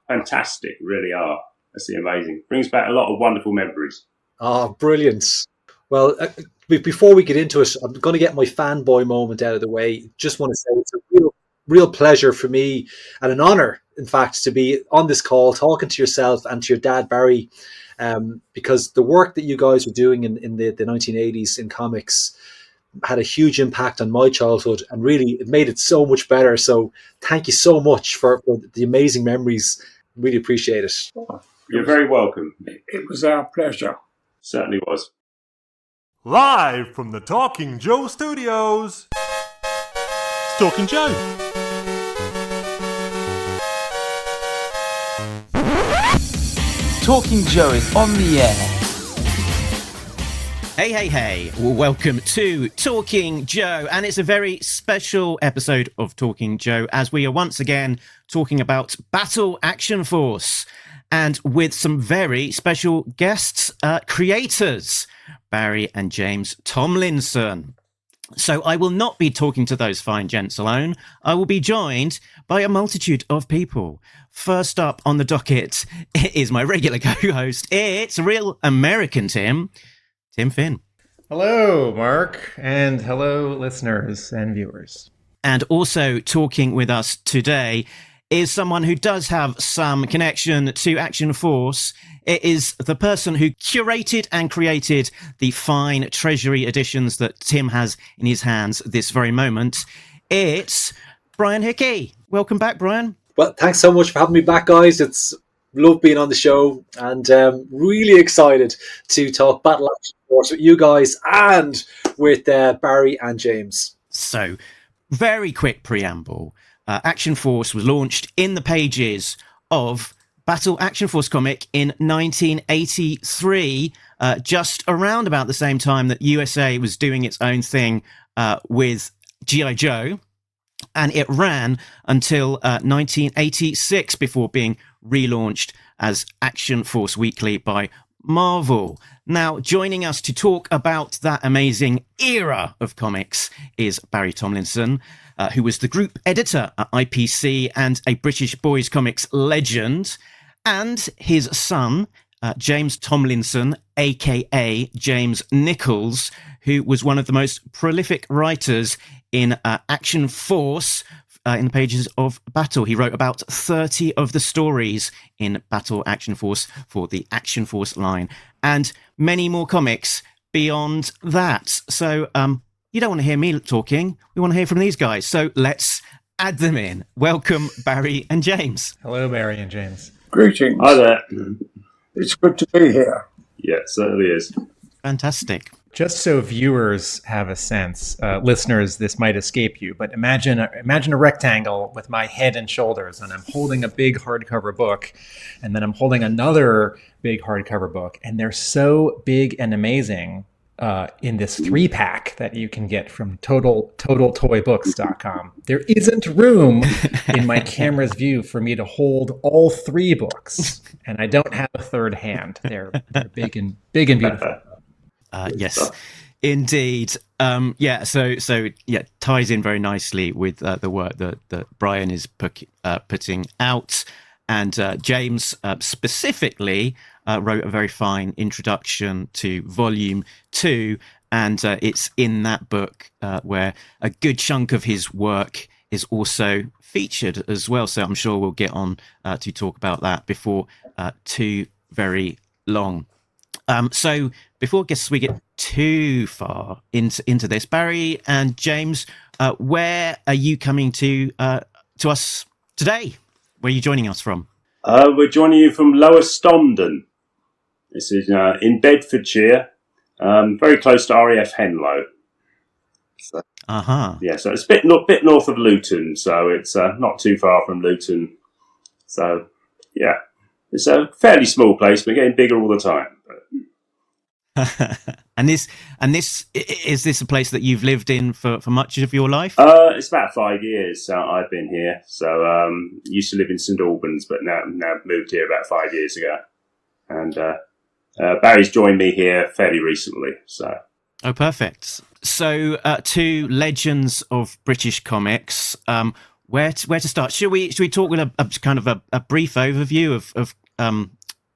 fantastic, really are. That's amazing. Brings back a lot of wonderful memories. Oh, brilliant. Well, before we get into it, I'm going to get my fanboy moment out of the way. Just want to say it's a real pleasure for me and an honour, in fact, to be on this call talking to yourself and to your dad, Barrie, because the work that you guys were doing in the 1980s in comics had a huge impact on my childhood, and really it made it so much better. So thank you so much for the amazing memories. Really appreciate it. You're very welcome. It was our pleasure. Certainly was. Live from the Talking Joe Studios, it's Talking Joe. Talking Joe is on the air. Hey. Welcome to Talking Joe. And it's a very special episode of Talking Joe, as we are once again talking about Battle Action Force. And with some very special guests, creators, Barrie and James Tomlinson. So I will not be talking to those fine gents alone. I will be joined by a multitude of people. First up on the docket is my regular co-host. It's real American Tim Finn. Hello, Mark, and hello, listeners and viewers. And also talking with us today is someone who does have some connection to Action Force. It is the person who curated and created the fine Treasury editions that Tim has in his hands this very moment. It's Brian Hickey. Welcome back, Brian. Well, thanks so much for having me back, guys. It's love being on the show, and really excited to talk Battle Action Force with you guys and with Barrie and James. So, very quick preamble. Action Force was launched in the pages of Battle Action Force comic in 1983, just around about the same time that USA was doing its own thing with G.I. Joe, and it ran until 1986 before being relaunched as Action Force Weekly by Marvel. Now, joining us to talk about that amazing era of comics is Barrie Tomlinson, who was the group editor at IPC and a British boys comics legend, and his son, James Tomlinson, aka James Nichols, who was one of the most prolific writers in Action Force in the pages of Battle. He wrote about 30 of the stories in Battle Action Force for the Action Force line, and many more comics beyond that. So you don't want to hear me talking. We want to hear from these guys. So let's add them in. Welcome, Barrie and James. Hello, Barrie and James. Greetings. Hi there. It's good to be here. Yeah, it certainly is. Fantastic. Just so viewers have a sense, listeners, this might escape you, but imagine a rectangle with my head and shoulders, and I'm holding a big hardcover book, and then I'm holding another big hardcover book, and they're so big and amazing in this 3-pack that you can get from TotalToyBooks.com. There isn't room in my camera's view for me to hold all 3 books, and I don't have a third hand. They're big and beautiful. Yes, indeed. So ties in very nicely with the work that Brian is putting out, and James specifically wrote a very fine introduction to Volume 2, and it's in that book where a good chunk of his work is also featured as well. So I'm sure we'll get on to talk about that before too very long. So before we get too far into this, Barrie and James, where are you coming to us today? Where are you joining us from? We're joining you from Lower Stondon. This is in Bedfordshire, very close to RAF Henlow. So, yeah, so it's a bit north of Luton, so it's not too far from Luton. So, yeah, it's a fairly small place, but getting bigger all the time. And this is this a place that you've lived in for much of your life? It's about 5 years I've been here. So used to live in St Albans, but now moved here about 5 years ago. And Barrie's joined me here fairly recently. So perfect. So two legends of British comics. where to start? Should we talk with a kind of a brief overview of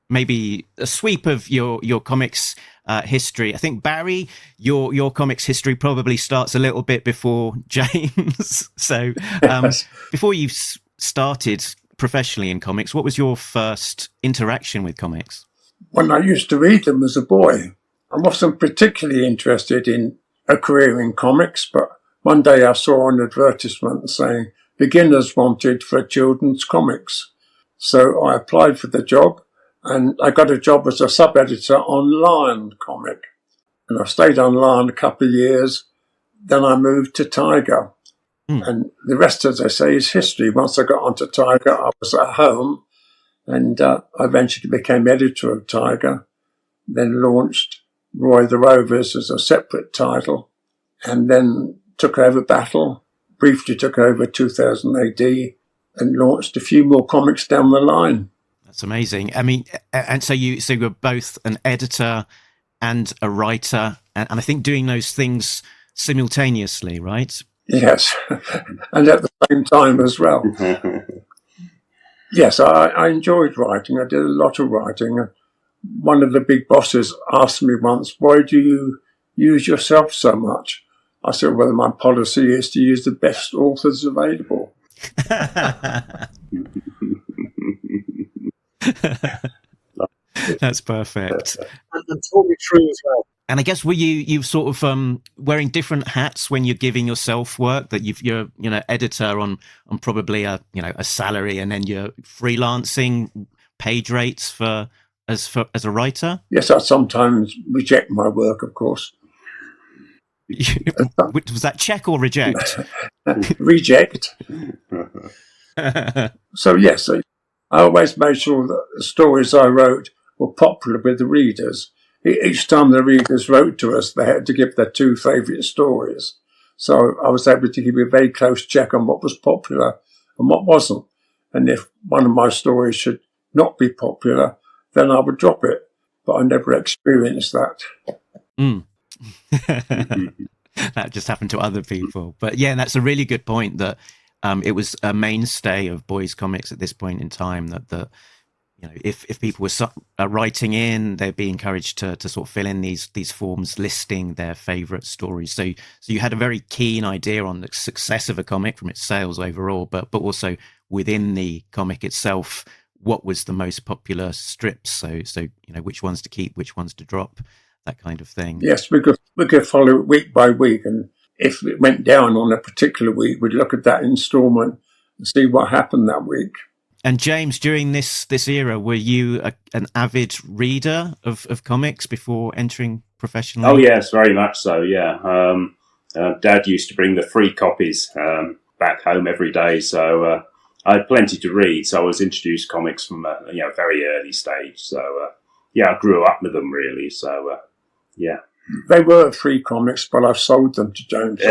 maybe a sweep of your comics history? I think, Barrie, your comics history probably starts a little bit before James. So before you started professionally in comics, what was your first interaction with comics? When I used to read them as a boy, I wasn't particularly interested in a career in comics, but one day I saw an advertisement saying beginners wanted for children's comics. So I applied for the job, and I got a job as a sub-editor on Lion comic. And I stayed on Lion a couple of years. Then I moved to Tiger. And the rest, as I say, is history. Once I got onto Tiger, I was at home, and I eventually became editor of Tiger, then launched Roy the Rovers as a separate title, and then took over Battle, briefly took over 2000 AD, and launched a few more comics down the line. That's amazing. I mean, and so you were both an editor and a writer, and I think doing those things simultaneously, right? Yes, and at the same time as well. Yes, I enjoyed writing. I did a lot of writing. One of the big bosses asked me once, why do you use yourself so much? I said, well, my policy is to use the best authors available. That's perfect. And totally true as well. And I guess were you sort of wearing different hats when you're giving yourself work, that you're editor on probably a salary, and then you're freelancing page rates as a writer? Yes, I sometimes reject my work, of course. Was that check or reject? Reject. So yes, I always made sure that the stories I wrote were popular with the readers. Each time the readers wrote to us, they had to give their 2 favourite stories. So I was able to give a very close check on what was popular and what wasn't. And if one of my stories should not be popular, then I would drop it. But I never experienced that. That just happened to other people. But yeah, that's a really good point, that it was a mainstay of boys' comics at this point in time, that if people were writing in, they'd be encouraged to sort of fill in these forms listing their favourite stories. So you had a very keen idea on the success of a comic from its sales overall, but also within the comic itself, what was the most popular strips? So which ones to keep, which ones to drop, that kind of thing. Yes, we could follow it week by week, and if it went down on a particular week, we'd look at that instalment and see what happened that week. And James, during this era, were you an avid reader of comics before entering professionally? Oh yes, very much so. Yeah, Dad used to bring the free copies back home every day, so I had plenty to read. So I was introduced to comics from a very early stage. So I grew up with them really. So yeah, they were free comics, but I've sold them to James.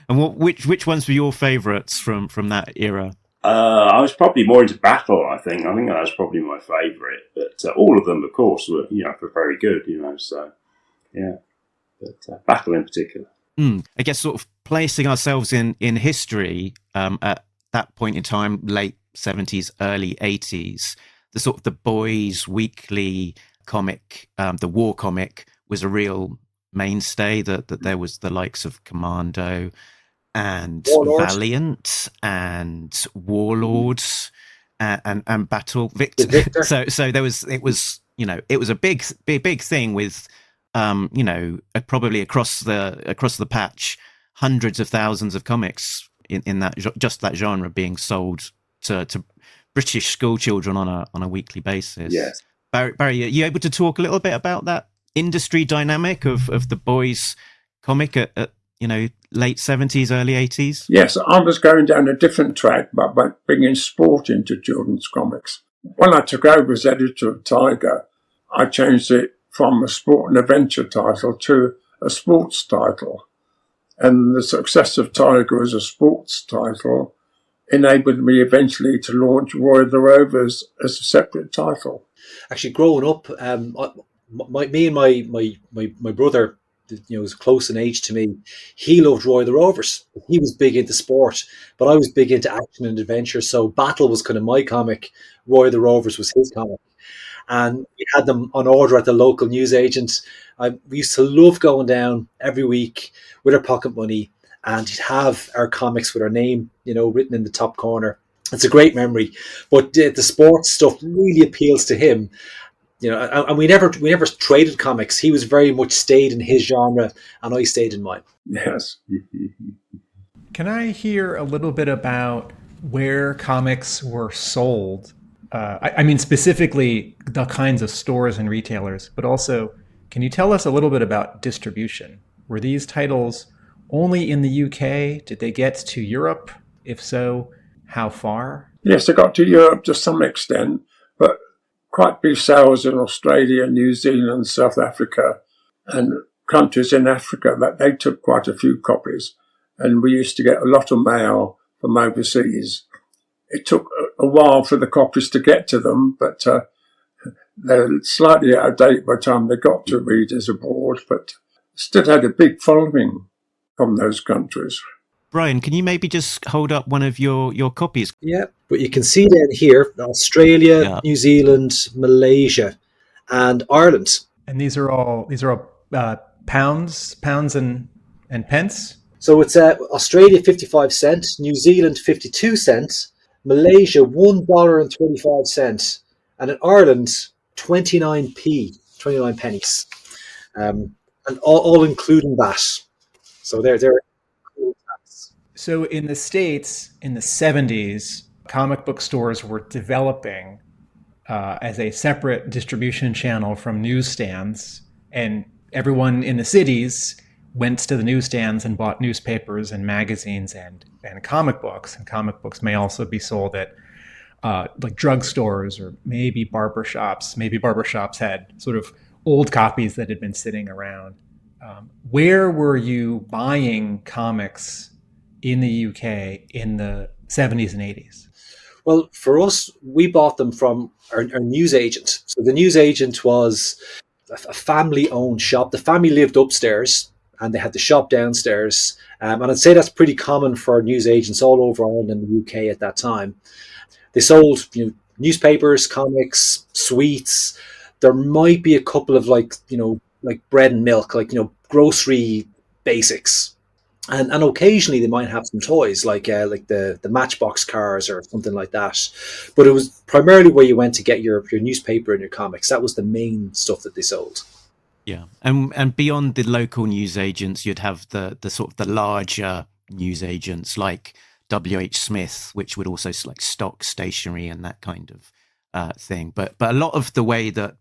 And which ones were your favourites from that era? I was probably more into Battle. I think that was probably my favourite. But all of them, of course, were were very good. So yeah, but Battle in particular. I guess sort of placing ourselves in history at that point in time, late 70s, early 80s, the boys' weekly comic, the war comic, was a real mainstay. That there was the likes of Commando and Warlords. Valiant and Warlords and Battle Victor. So there was it was a big thing with probably across the patch, hundreds of thousands of comics in that genre being sold to British school children on a weekly basis. Yes. Barrie, are you able to talk a little bit about that industry dynamic of the boys' comic at late 70s, early 80s? Yes, I was going down a different track, but by bringing sport into children's comics. When I took over as editor of Tiger, I changed it from a sport and adventure title to a sports title. And the success of Tiger as a sports title enabled me eventually to launch Roy the Rovers as a separate title. Actually, growing up, me and my brother was close in age to me, he loved Roy the Rovers. He was big into sport, but I was big into action and adventure. So Battle was kind of my comic. Roy the Rovers was his comic. And we had them on order at the local newsagent. We used to love going down every week with our pocket money, and he'd have our comics with our name, written in the top corner. It's a great memory. But the sports stuff really appeals to him. And we never traded comics. He was very much stayed in his genre, and I stayed in mine. Yes. Can I hear a little bit about where comics were sold? I mean, specifically the kinds of stores and retailers, but also, can you tell us a little bit about distribution? Were these titles only in the UK? Did they get to Europe? If so, how far? Yes, they got to Europe to some extent, but quite big sales in Australia, New Zealand, South Africa, and countries in Africa. That they took quite a few copies, and we used to get a lot of mail from overseas. It took a while for the copies to get to them, but they're slightly out of date by the time they got to readers abroad, but still had a big following from those countries. Brian, can you maybe just hold up one of your copies? Yeah, but you can see down here, Australia, New Zealand, Malaysia, and Ireland. And these are all pounds and pence? So it's Australia 55 cents, New Zealand 52 cents, Malaysia $1.35, and in Ireland 29 pennies, and all including that. So they're So in the States in the 70s, comic book stores were developing as a separate distribution channel from newsstands, and everyone in the cities went to the newsstands and bought newspapers and magazines and comic books. And comic books may also be sold at like drugstores or maybe barbershops. Maybe barbershops had sort of old copies that had been sitting around. Where were you buying comics in the UK in the 70s and 80s? Well, for us, we bought them from our newsagent. So the newsagent was a family-owned shop. The family lived upstairs, and they had the shop downstairs. And I'd say that's pretty common for newsagents all over Ireland and the UK at that time. They sold newspapers, comics, sweets. There might be a couple of like bread and milk, grocery basics. And occasionally they might have some toys like the Matchbox cars or something like that. But it was primarily where you went to get your newspaper and your comics. That was the main stuff that they sold. Yeah, and beyond the local newsagents, you'd have the sort of the larger newsagents like W.H. Smith, which would also like stock stationery and that kind of thing. But a lot of the way that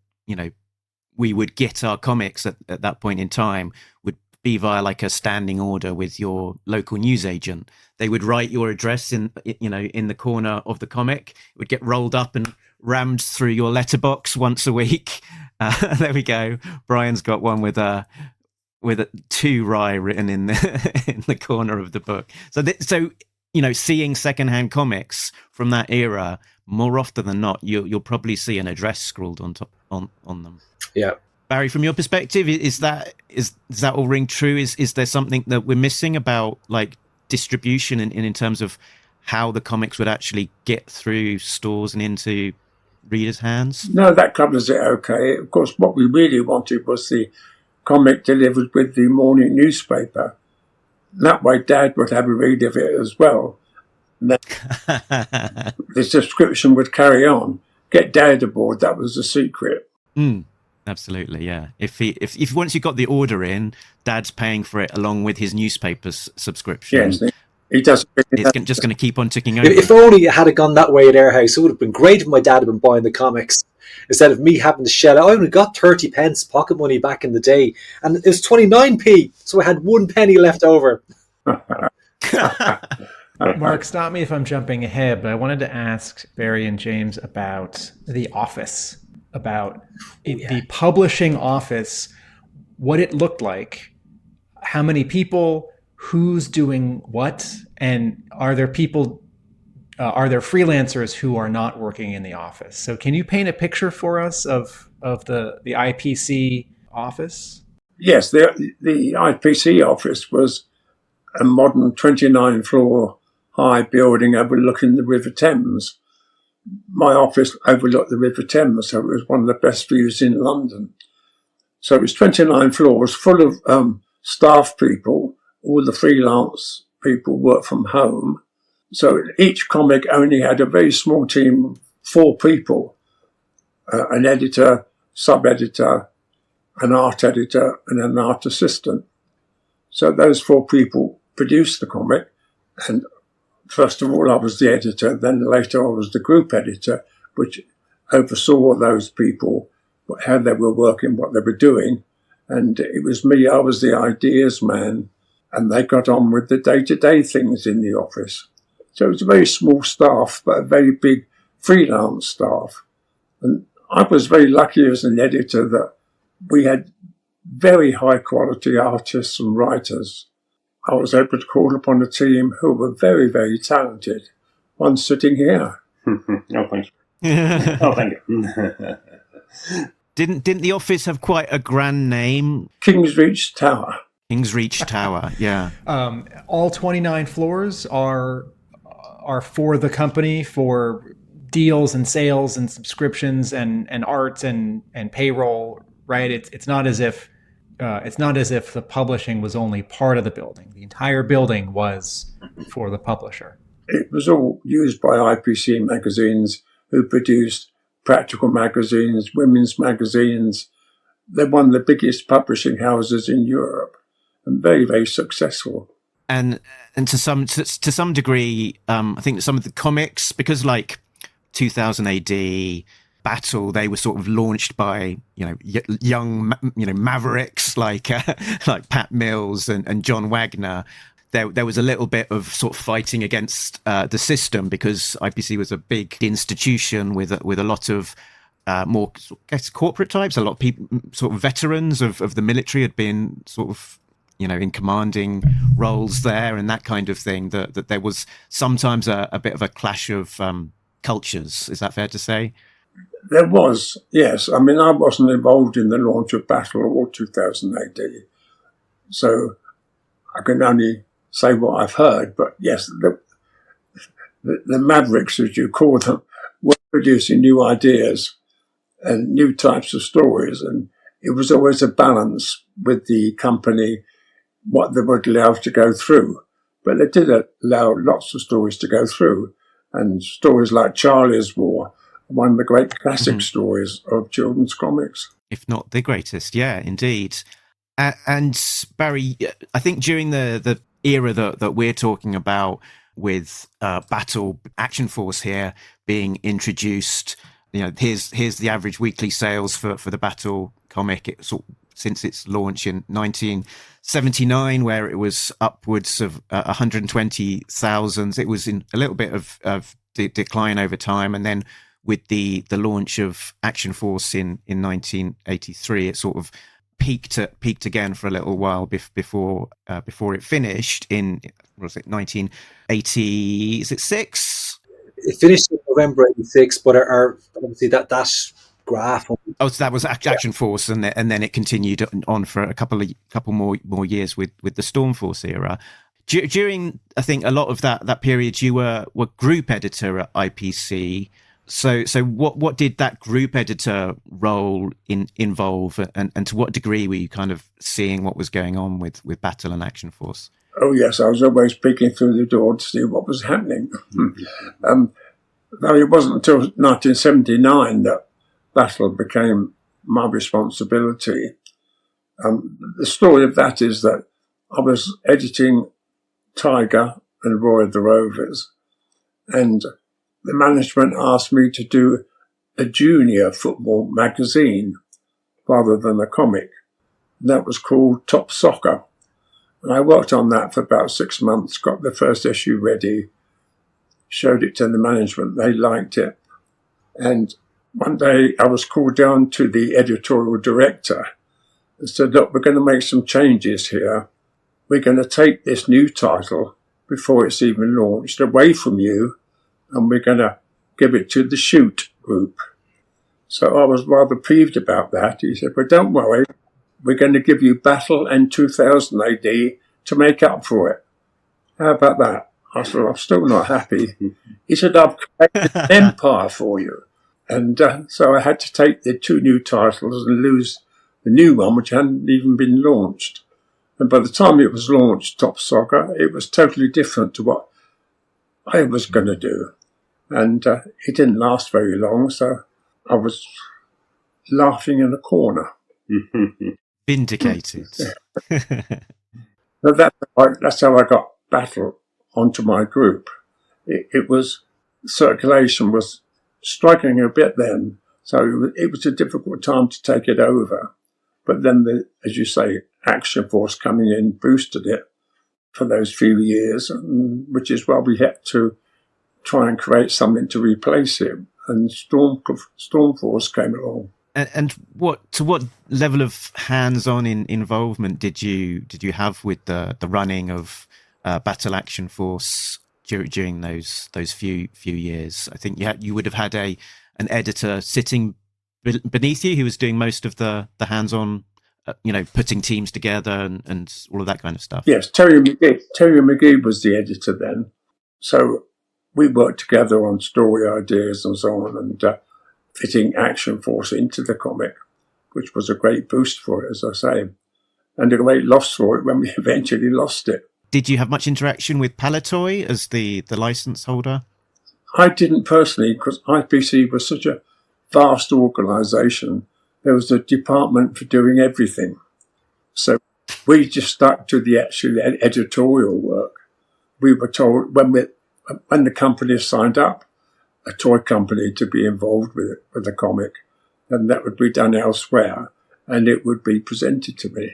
we would get our comics at that point in time would be via like a standing order with your local newsagent. They would write your address in the corner of the comic. It would get rolled up and rammed through your letterbox once a week. There we go. Brian's got one with a to Rye written in the corner of the book. So seeing secondhand comics from that era, more often than not, you'll probably see an address scrawled on them. Yeah. Barrie, from your perspective, does that all ring true? Is there something that we're missing about like distribution in terms of how the comics would actually get through stores and into readers' hands? No, that covers it okay. Of course, what we really wanted was the comic delivered with the morning newspaper. That way Dad would have a read of it as well. And then the subscription would carry on. Get Dad aboard, that was the secret. Absolutely, yeah. If once you got the order in, Dad's paying for it along with his newspaper subscription. Yes, he does. It's just going to keep on ticking over. If only it had gone that way at our house, it would have been great if my dad had been buying the comics instead of me having to shell out. I only got 30 pence pocket money back in the day, and it was 29p, so I had 1 penny left over. Mark, stop me if I'm jumping ahead, but I wanted to ask Barrie and James about The Office, about the publishing office, what it looked like, how many people, who's doing what, and are there freelancers who are not working in the office? So can you paint a picture for us of the IPC office? Yes, the IPC office was a modern 29-floor high building overlooking the River Thames. My office overlooked the River Thames, so it was one of the best views in London. So it was 29 floors full of staff people. All the freelance people worked from home. So each comic only had a very small team of 4 people, an editor, sub-editor, an art editor, and an art assistant. So those 4 people produced the comic, and first of all I was the editor, then later I was the group editor, which oversaw those people, how they were working, what they were doing, and it was me, I was the ideas man, and they got on with the day-to-day things in the office. So it was a very small staff, but a very big freelance staff. And I was very lucky as an editor that we had very high quality artists and writers. I was able to call upon a team who were very, very talented. One sitting here. Oh, thank you. Oh, thank you. Didn't the office have quite a grand name? Kingsreach Tower. Kingsreach Tower, yeah. All 29 floors are for the company, for deals and sales and subscriptions and art and payroll, right? It's not as if the publishing was only part of the building. The entire building was for the publisher. It was all used by IPC magazines, who produced practical magazines, women's magazines. They're one of the biggest publishing houses in Europe, and very, very successful. And to some degree, I think that some of the comics, because like 2000 AD, Battle, they were sort of launched by young mavericks like Pat Mills and John Wagner. There was a little bit of sort of fighting against the system, because IPC was a big institution with a lot of more, I guess, corporate types. A lot of people, sort of veterans of the military, had been sort of in commanding roles there and that kind of thing. That there was sometimes a bit of a clash of cultures. Is that fair to say? There was, yes. I mean, I wasn't involved in the launch of Battle or 2000 AD, so I can only say what I've heard. But yes, the mavericks, as you call them, were producing new ideas and new types of stories, and it was always a balance with the company, what they would allow to go through. But they did allow lots of stories to go through, and stories like Charlie's War, one of the great classic stories of children's comics. If not the greatest, yeah, indeed. And Barrie, I think during the era that we're talking about, with Battle Action Force here being introduced, here's the average weekly sales for the Battle comic since its launch in 1979, where it was upwards of 120,000. It was in a little bit of decline over time, and then with the launch of Action Force in 1983, it sort of peaked again for a little while before it finished in, what was it, 1980? Is it 6? It finished in November '86, but our obviously that graph. Oh, so that was Action Force, and then it continued on for a couple more years with the Storm Force era. During, I think, a lot of that period, you were group editor at IPC. So what did that group editor role involve, and to what degree were you kind of seeing what was going on with Battle and Action Force? Oh yes, I was always peeking through the door to see what was happening. Though it wasn't until 1979 that Battle became my responsibility. The story of that is that I was editing Tiger and Roy of the Rovers, and the management asked me to do a junior football magazine rather than a comic. That was called Top Soccer. And I worked on that for about 6 months, got the first issue ready, showed it to the management. They liked it. And one day I was called down to the editorial director and said, look, we're going to make some changes here. We're going to take this new title before it's even launched away from you, and we're going to give it to the Shoot group. So I was rather peeved about that. He said, but don't worry, we're going to give you Battle and 2000 AD to make up for it. How about that? I said, I'm still not happy. He said, I've created an empire for you. And so I had to take the 2 new titles and lose the new one, which hadn't even been launched. And by the time it was launched, Top Saga, it was totally different to what I was going to do. And it didn't last very long, so I was laughing in a corner. Vindicated. But that's how I got Battle onto my group. It was, circulation was struggling a bit then, so it was a difficult time to take it over. But then, as you say, Action Force coming in boosted it for those few years, which is why we had to try and create something to replace it. And Storm Force came along. And what level of hands-on involvement did you have with the running of Battle Action Force during those few years? I think you would have had an editor sitting beneath you who was doing most of the hands-on, putting teams together and all of that kind of stuff. Yes, Terry McGee was the editor then, so we worked together on story ideas and so on, and fitting Action Force into the comic, which was a great boost for it, as I say, and a great loss for it when we eventually lost it. Did you have much interaction with Palitoy as the license holder? I didn't personally, because IPC was such a vast organisation. There was a department for doing everything. So we just stuck to the actual editorial work. We were told when the company signed up, a toy company, to be involved with the comic, and that would be done elsewhere, and it would be presented to me.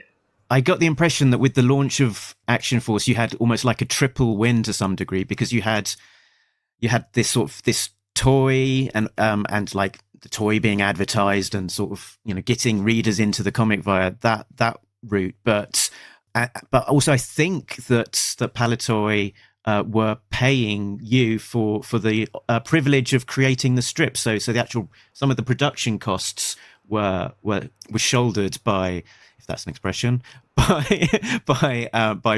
I got the impression that with the launch of Action Force, you had almost like a triple win to some degree, because you had this toy and like the toy being advertised and sort of getting readers into the comic via that route, but also I think that Palitoy were paying you for the privilege of creating the strip. So the actual, some of the production costs were shouldered by, if that's an expression, by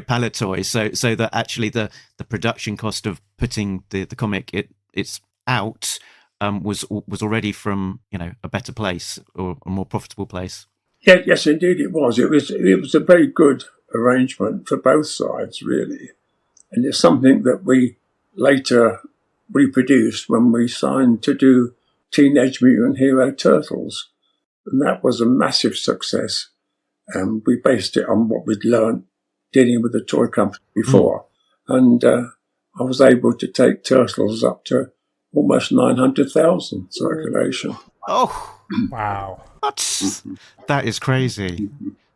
Palitoy. So that actually the production cost of putting the comic it's out was already from a better place or a more profitable place. Yeah, yes, indeed it was. It was a very good arrangement for both sides, really. And it's something that we later reproduced when we signed to do Teenage Mutant Hero Turtles. And that was a massive success. And we based it on what we'd learned dealing with the toy company before. And I was able to take Turtles up to almost 900,000 circulation. Oh, wow. That is crazy.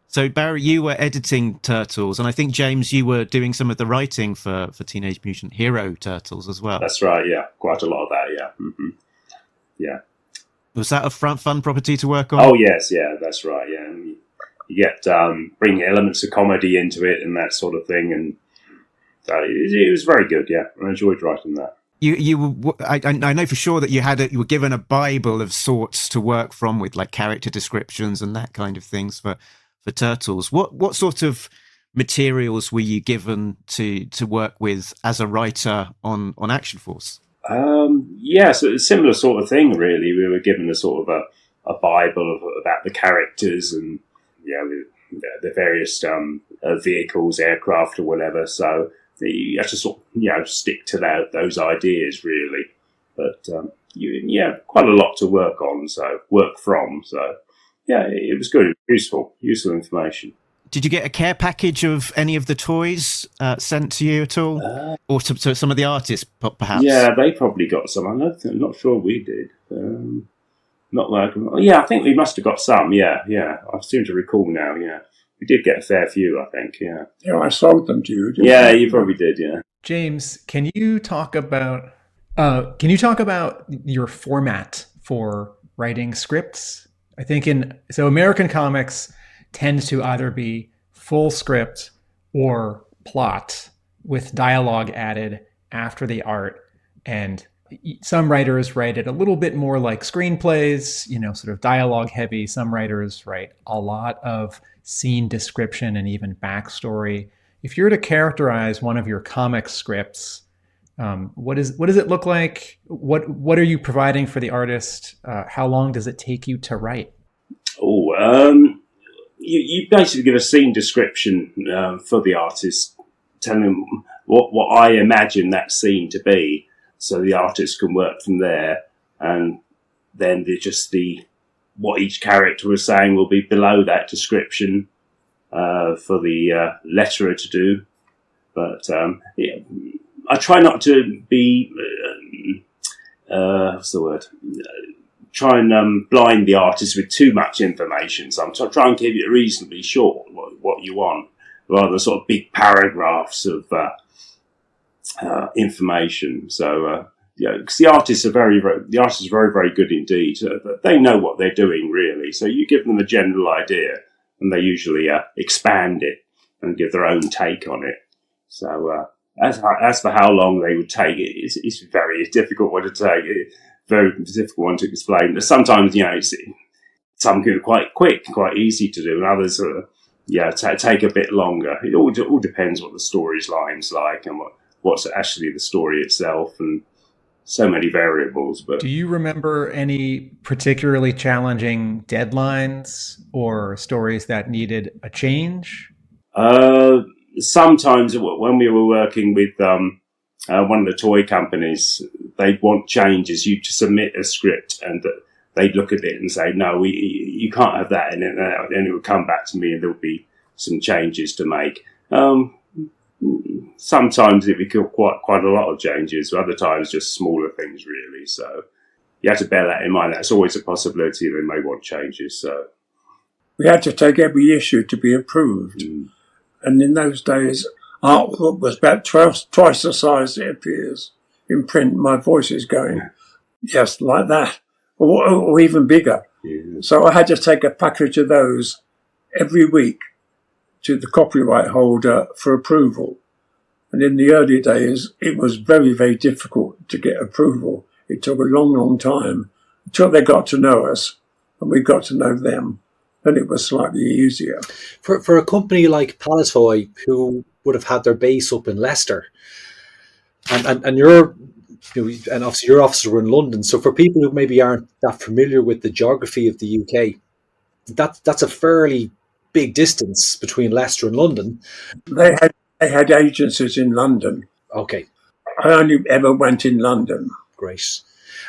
So, Barrie, you were editing Turtles, and I think, James, you were doing some of the writing for Teenage Mutant Hero Turtles as well. That's right, yeah. Quite a lot of that, yeah. Mm-hmm. Yeah. Was that a fun property to work on? Oh, yes, yeah, that's right, yeah. And you get bring elements of comedy into it and that sort of thing, and it was very good, yeah. I enjoyed writing that. I know for sure that you were given a Bible of sorts to work from, with like character descriptions and that kind of things for Turtles. What sort of materials were you given to work with as a writer on Action Force? Yeah, so a similar sort of thing, really. We were given a sort of a Bible about the characters and the various vehicles, aircraft or whatever. So you have to sort of, stick to those ideas, really. But quite a lot to work from. So yeah, it was good, useful information. Did you get a care package of any of the toys sent to you at all? Or to some of the artists, perhaps? Yeah, they probably got some. I'm not sure we did. Not like... Yeah, I think we must have got some, yeah. I seem to recall now, yeah. We did get a fair few, I think, yeah. Yeah, I sold them to you, didn't Yeah, you probably did, yeah. James, can you talk about your format for writing scripts? I think American comics tend to either be full script or plot with dialogue added after the art and some writers write it a little bit more like screenplays, sort of dialogue heavy. Some writers write a lot of scene description and even backstory. If you're to characterize one of your comic scripts, what does it look like? What are you providing for the artist? How long does it take you to write? You basically give a scene description for the artist, telling them what I imagine that scene to be, so the artist can work from there, and then what each character was saying will be below that description for the letterer to do. But I try not to be what's the word? Try and blind the artist with too much information. So I'm trying to keep it reasonably short, what you want, rather than sort of big paragraphs of information. So because the artists are very, very good indeed. They know what they're doing, really. So you give them a general idea, and they usually expand it and give their own take on it. So as for how long they would take, it's very difficult one to take. Very difficult one to explain. Sometimes, some can be quite quick, quite easy to do, and others take a bit longer. It all depends what the story's line's like and what's actually the story itself, and so many variables. But do you remember any particularly challenging deadlines or stories that needed a change? Sometimes when we were working with one of the toy companies, they'd want changes. You to submit a script, and they'd look at it and say, "No, you can't have that in it." And it would come back to me, and there would be some changes to make. Sometimes it would be quite a lot of changes. Other times, just smaller things, really. So you have to bear that in mind. That's always a possibility. They may want changes. So we had to take every issue to be approved, and in those days, artwork was about twice the size it appears in print. My voice is going, yes, like that, or even bigger. Yeah. So I had to take a package of those every week to the copyright holder for approval. And in the early days, it was very, very difficult to get approval. It took a long, long time until they got to know us and we got to know them. Then it was slightly easier. For a company like Palitoy, who would have had their base up in Leicester, and you're, and obviously your offices were in London. So for people who maybe aren't that familiar with the geography of the UK, that's a fairly big distance between Leicester and London. They had agencies in London. Okay. I only ever went in London. Great.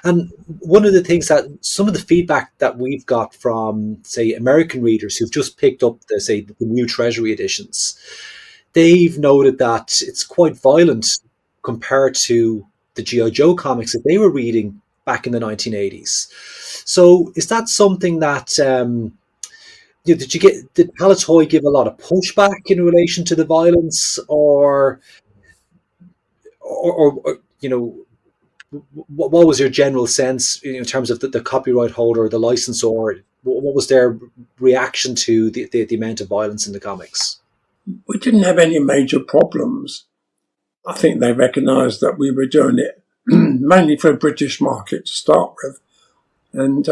And one of the things that some of the feedback that we've got from, say, American readers who've just picked up the new Treasury editions, they've noted that it's quite violent compared to the G.I. Joe comics that they were reading back in the 1980s. So is that something that did Palitoy give a lot of pushback in relation to the violence, or what was your general sense in terms of the copyright holder, the licensor? What was their reaction to the amount of violence in the comics? We didn't have any major problems. I think they recognised that we were doing it mainly for a British market to start with. And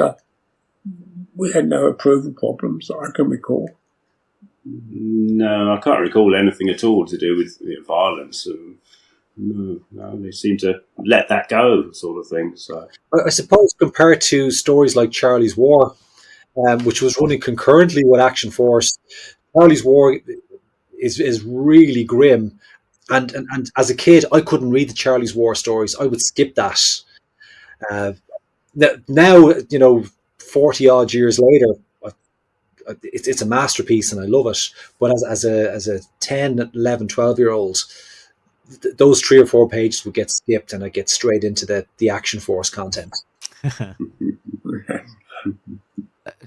we had no approval problems that I can recall. No, I can't recall anything at all to do with violence. No, they seem to let that go, sort of thing. So I suppose compared to stories like Charlie's War, which was running concurrently with Action Force, Charlie's War is really grim. And as a kid, I couldn't read the Charlie's War stories. I would skip that. Now, 40 odd years later, it's a masterpiece and I love it. But as a 10, 11, 12-year-old, those 3 or 4 pages would get skipped and I get straight into the Action Force content.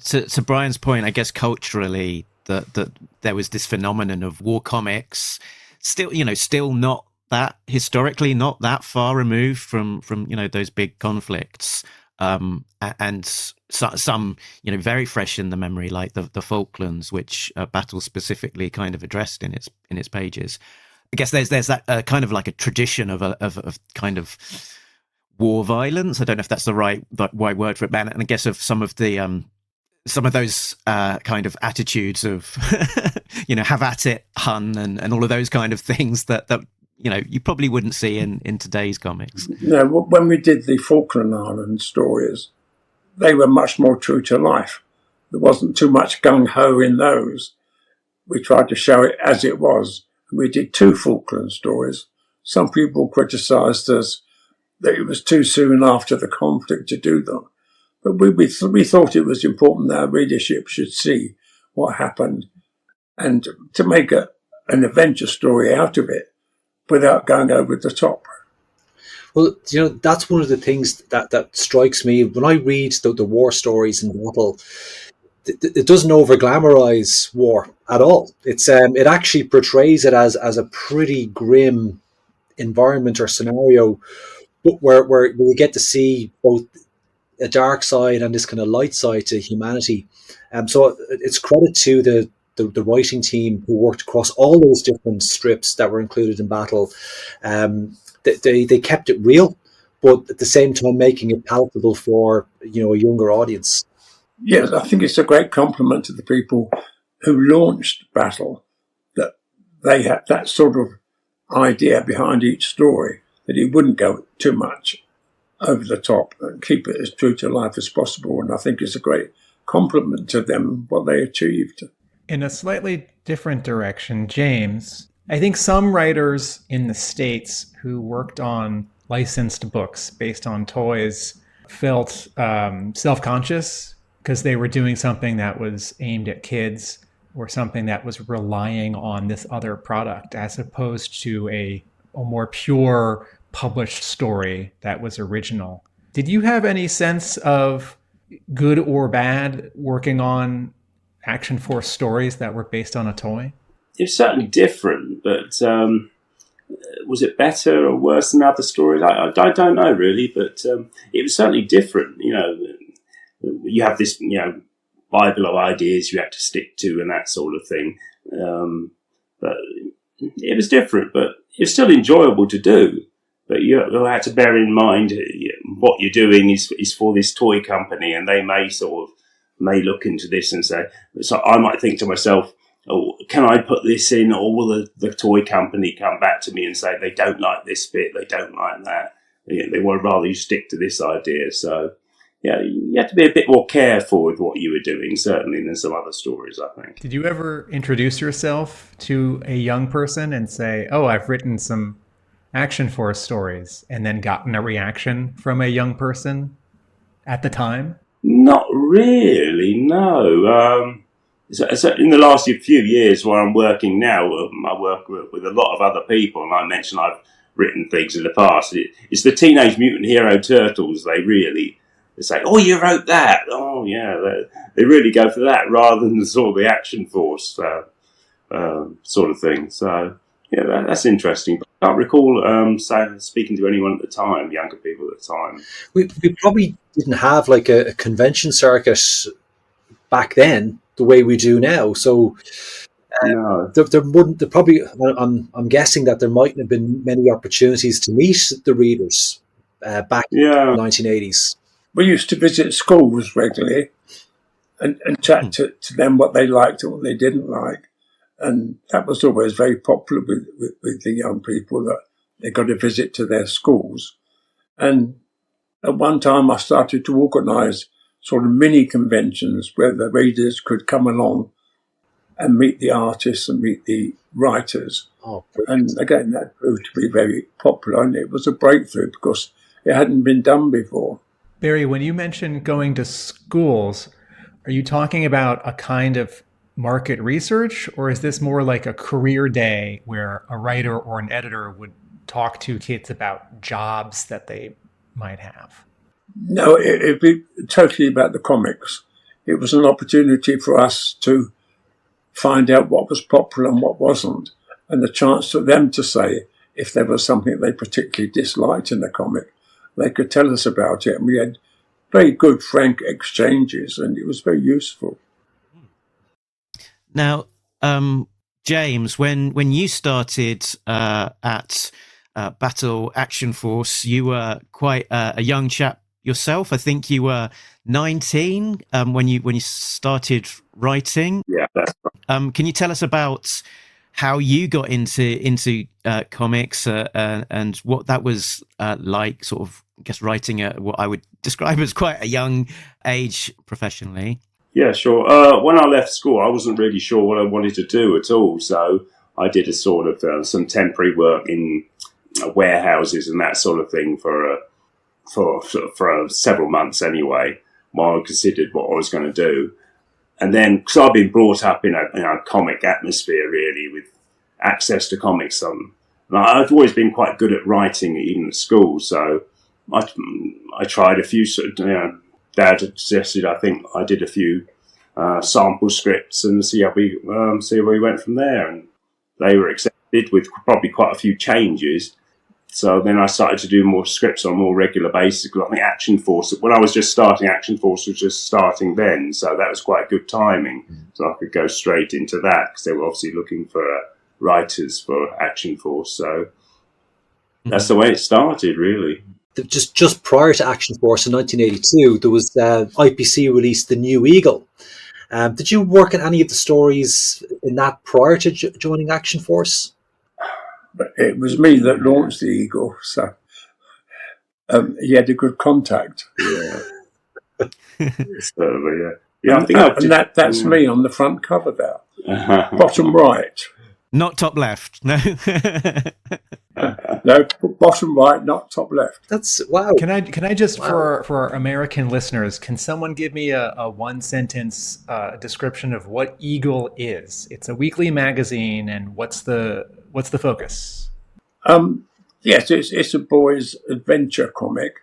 To Brian's point, I guess culturally that there was this phenomenon of war comics, still not that historically not that far removed from those big conflicts, and some very fresh in the memory, like the Falklands, which Battle specifically kind of addressed in its pages. I guess there's that kind of like a tradition of kind of war violence. I don't know if that's the right word for it, man. And I guess of some of those kind of attitudes of, have at it, hun, and all of those kind of things that you probably wouldn't see in today's comics. When we did the Falkland Island stories, they were much more true to life. There wasn't too much gung-ho in those. We tried to show it as it was. We did 2 Falkland stories. Some people criticised us that it was too soon after the conflict to do them. But we thought it was important that our readership should see what happened and to make an adventure story out of it without going over the top. Well, that's one of the things that strikes me when I read the war stories in Battle. It doesn't over glamorize war at all. It actually portrays it as a pretty grim environment or scenario, but where you get to see both a dark side and this kind of light side to humanity. So it's credit to the writing team who worked across all those different strips that were included in Battle. They kept it real, but at the same time making it palatable for a younger audience. Yes, I think it's a great compliment to the people who launched Battle, that they had that sort of idea behind each story, that it wouldn't go too much over the top and keep it as true to life as possible. And I think it's a great compliment to them, what they achieved. In a slightly different direction, James, I think some writers in the States who worked on licensed books based on toys felt self-conscious because they were doing something that was aimed at kids or something that was relying on this other product as opposed to a more pure published story that was original. Did you have any sense of good or bad working on Action Force stories that were based on a toy? It's certainly different, but was it better or worse than other stories? I don't know really, but it was certainly different. You have this, Bible of ideas you had to stick to and that sort of thing. But it was different, but it's still enjoyable to do. But you have to bear in mind what you're doing is for this toy company, and they may look into this and say, so I might think to myself, oh, can I put this in, or will the toy company come back to me and say they don't like this bit, they don't like that, they would rather you stick to this idea. So you have to be a bit more careful with what you were doing, certainly, than some other stories, I think. Did you ever introduce yourself to a young person and say, oh, I've written some Action Force stories, and then gotten a reaction from a young person at the time? Not really, no. So in the last few years where I'm working now, I work with a lot of other people, and I mentioned I've written things in the past. It's the Teenage Mutant Hero Turtles. They say, oh, you wrote that. Oh, yeah. They really go for that rather than sort of the Action Force sort of thing. So, yeah, that's interesting. But I can't recall speaking to anyone at the time, younger people at the time. We probably didn't have like a convention circuit back then the way we do now. So No. there wouldn't. There probably. I'm guessing that there mightn't have been many opportunities to meet the readers back in the 1980s. We used to visit schools regularly and chat to them what they liked and what they didn't like. And that was always very popular with the young people, that they got a visit to their schools. And at one time I started to organise sort of mini conventions where the readers could come along and meet the artists and meet the writers. And again, that proved to be very popular, and it was a breakthrough because it hadn't been done before. Barrie, when you mention going to schools, are you talking about a kind of market research, or is this more like a career day where a writer or an editor would talk to kids about jobs that they might have? No, it'd be totally about the comics. It was an opportunity for us to find out what was popular and what wasn't, and the chance for them to say if there was something they particularly disliked in the comic. They could tell us about it, and we had very good, frank exchanges, and it was very useful. Now, James, when you started at Battle Action Force. You were quite a young chap yourself. I think you were 19 when you started writing. Yeah, that's right. Can you tell us about how you got into comics and what that was like? Sort of, I guess, writing at what I would describe as quite a young age professionally. Yeah, sure. When I left school, I wasn't really sure what I wanted to do at all. So I did a sort of some temporary work in warehouses and that sort of thing for several months anyway, while I considered what I was going to do. And then, because I've been brought up in a comic atmosphere, really, with access to comics, and I've always been quite good at writing, even at school. So I tried a few. Dad had suggested, I think I did a few sample scripts and see where we went from there. And they were accepted with probably quite a few changes. So then I started to do more scripts on a more regular basis. I think Action Force, when I was just starting, Action Force was just starting then. So that was quite good timing. So I could go straight into that because they were obviously looking for writers for Action Force. So that's the way it started, really. Just prior to Action Force in 1982, there was IPC released The New Eagle. Did you work on any of the stories in that prior to joining Action Force? It was me that launched the Eagle, so he had a good contact. Yeah, certainly. Yeah. I think that's me on the front cover there, bottom right. Not top left. No. No, bottom right, not top left. That's wow. Can I just for our American listeners, can someone give me a one sentence description of what Eagle is? It's a weekly magazine, and what's the focus? Yes, it's a boys' adventure comic,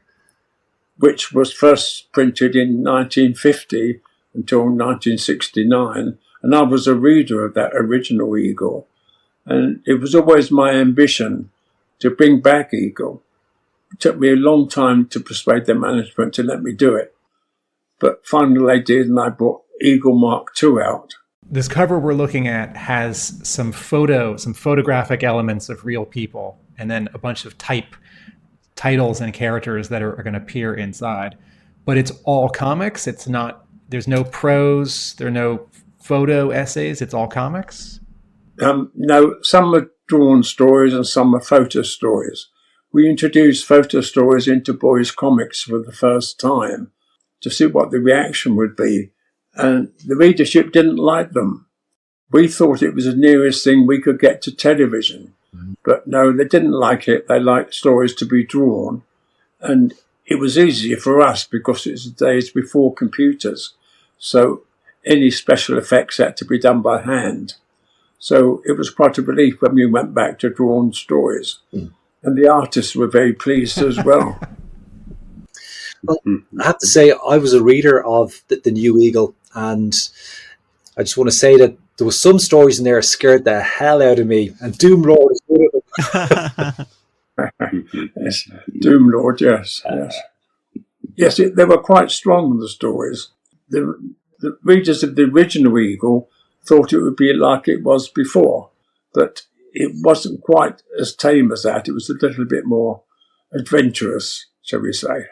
which was first printed in 1950 until 1969, and I was a reader of that original Eagle, and it was always my ambition to bring back Eagle. It took me a long time to persuade the management to let me do it, but finally they did, and I brought Eagle Mark II out. This cover we're looking at has some photographic elements of real people, and then a bunch of titles and characters that are going to appear inside. But it's all comics. It's not. There's no prose. There are no photo essays. It's all comics. No, some are drawn stories and some are photo stories. We introduced photo stories into boys' comics for the first time to see what the reaction would be. And the readership didn't like them. We thought it was the nearest thing we could get to television. But no, they didn't like it. They liked stories to be drawn. And it was easier for us because it was the days before computers. So any special effects had to be done by hand. So it was quite a relief when we went back to drawn stories. And the artists were very pleased as well. Well, I have to say, I was a reader of the New Eagle, and I just want to say that there was some stories in there that scared the hell out of me, and Doom Lord is one of them. Yes, Doom Lord, yes. Yes, they were quite strong, the stories. The readers of the original Eagle thought it would be like it was before, but it wasn't quite as tame as that. It was a little bit more adventurous, shall we say.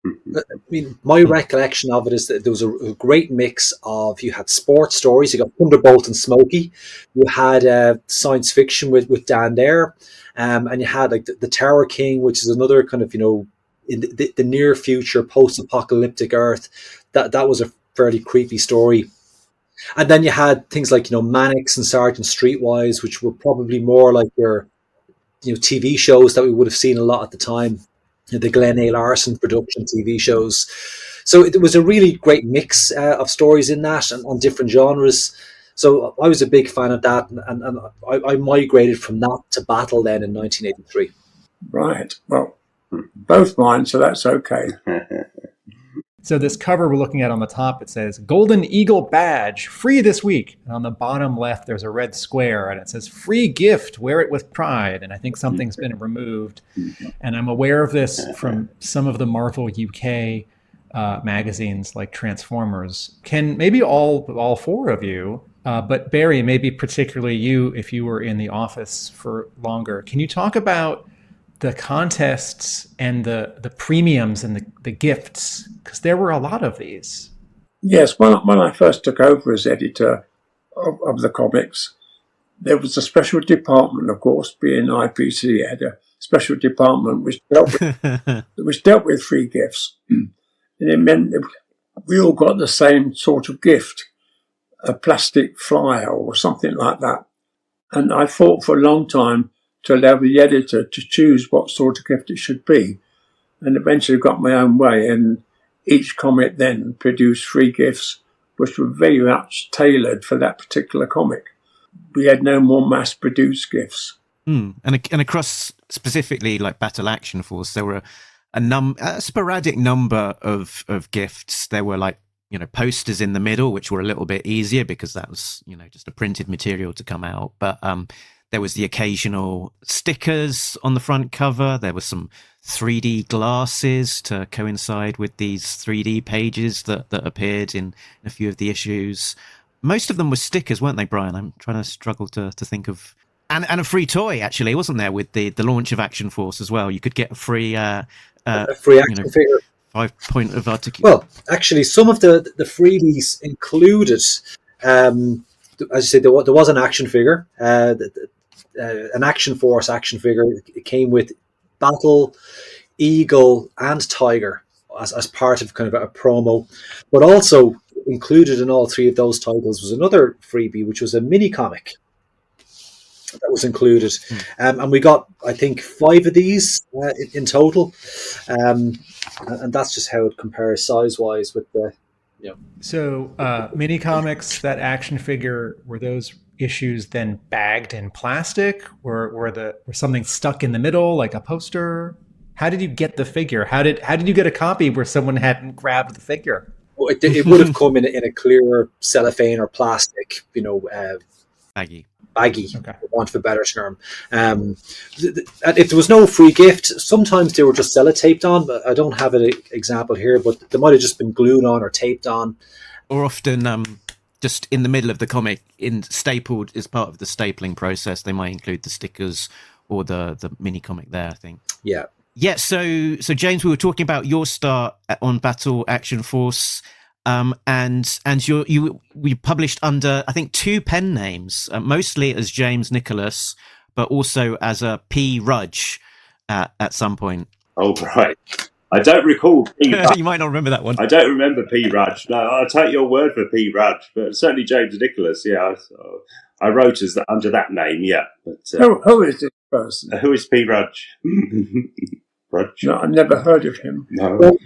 I mean, my recollection of it is that there was a great mix of, you had sports stories, you got Thunderbolt and Smokey, you had science fiction with Dan Dare, and you had like the Tower King, which is another kind of, in the near future post-apocalyptic Earth. That was a fairly creepy story. And then you had things like, Mannix and Sergeant Streetwise, which were probably more like your, TV shows that we would have seen a lot at the time. The Glenn A. Larson production TV shows. So it was a really great mix of stories in that and on different genres. So I was a big fan of that, and I migrated from that to Battle then in 1983. Right. Well, both mine, so that's okay. So this cover we're looking at on the top, it says Golden Eagle Badge, free this week. And on the bottom left, there's a red square and it says free gift, wear it with pride. And I think something's been removed. And I'm aware of this from some of the Marvel UK magazines like Transformers. Can maybe all four of you, but Barrie, maybe particularly you, if you were in the office for longer, can you talk about the contests and the premiums and the gifts? Because there were a lot of these. Yes, when I first took over as editor of the comics, there was a special department, of course, being IPC had a special department which dealt with free gifts. And it meant that we all got the same sort of gift, a plastic flyer or something like that. And I fought for a long time to allow the editor to choose what sort of gift it should be. And eventually got my own way, and each comic then produced free gifts which were very much tailored for that particular comic. We had no more mass-produced gifts. And across specifically like Battle Action Force, there were a sporadic number of gifts. There were like, posters in the middle, which were a little bit easier because that was, just a printed material to come out. But there was the occasional stickers on the front cover. There were some 3D glasses to coincide with these 3D pages that appeared in a few of the issues. Most of them were stickers, weren't they, Brian? I'm trying to struggle to think of... And a free toy, actually, wasn't there, with the launch of Action Force as well? You could get a free action figure. 5 point of articulation. Well, actually, some of the freebies included, as I said, there was an action figure, an Action Force action figure. It came with Battle, Eagle, and Tiger as part of kind of a promo. But also included in all three of those titles was another freebie, which was a mini comic that was included. And we got, I think, 5 of these in total. And that's just how it compares size-wise with the... So mini comics, that action figure, were those issues then bagged in plastic? Were something stuck in the middle, like a poster? How did you get the figure? How did you get a copy where someone hadn't grabbed the figure? Well, it would have come in a clear cellophane or plastic, baggy, okay, for want of a better term. If there was no free gift, sometimes they were just sellotaped on. But I don't have an example here, but they might have just been glued on or taped on. Or often just in the middle of the comic, stapled as part of the stapling process, they might include the stickers or the mini comic there, I think. Yeah. Yeah, so James, we were talking about your start on Battle Action Force, and we published under, I think, 2 pen names, mostly as James Nicholas, but also as a P. Rudge at some point. Oh, right. I don't recall P. Rudge. You might not remember that one. I don't remember P. Rudge. No, I'll take your word for P. Rudge, but certainly James Nicholas, yeah. I wrote under that name, yeah. But Who is this person? who is P. Rudge? Rudge? No, I've never heard of him. No. Well,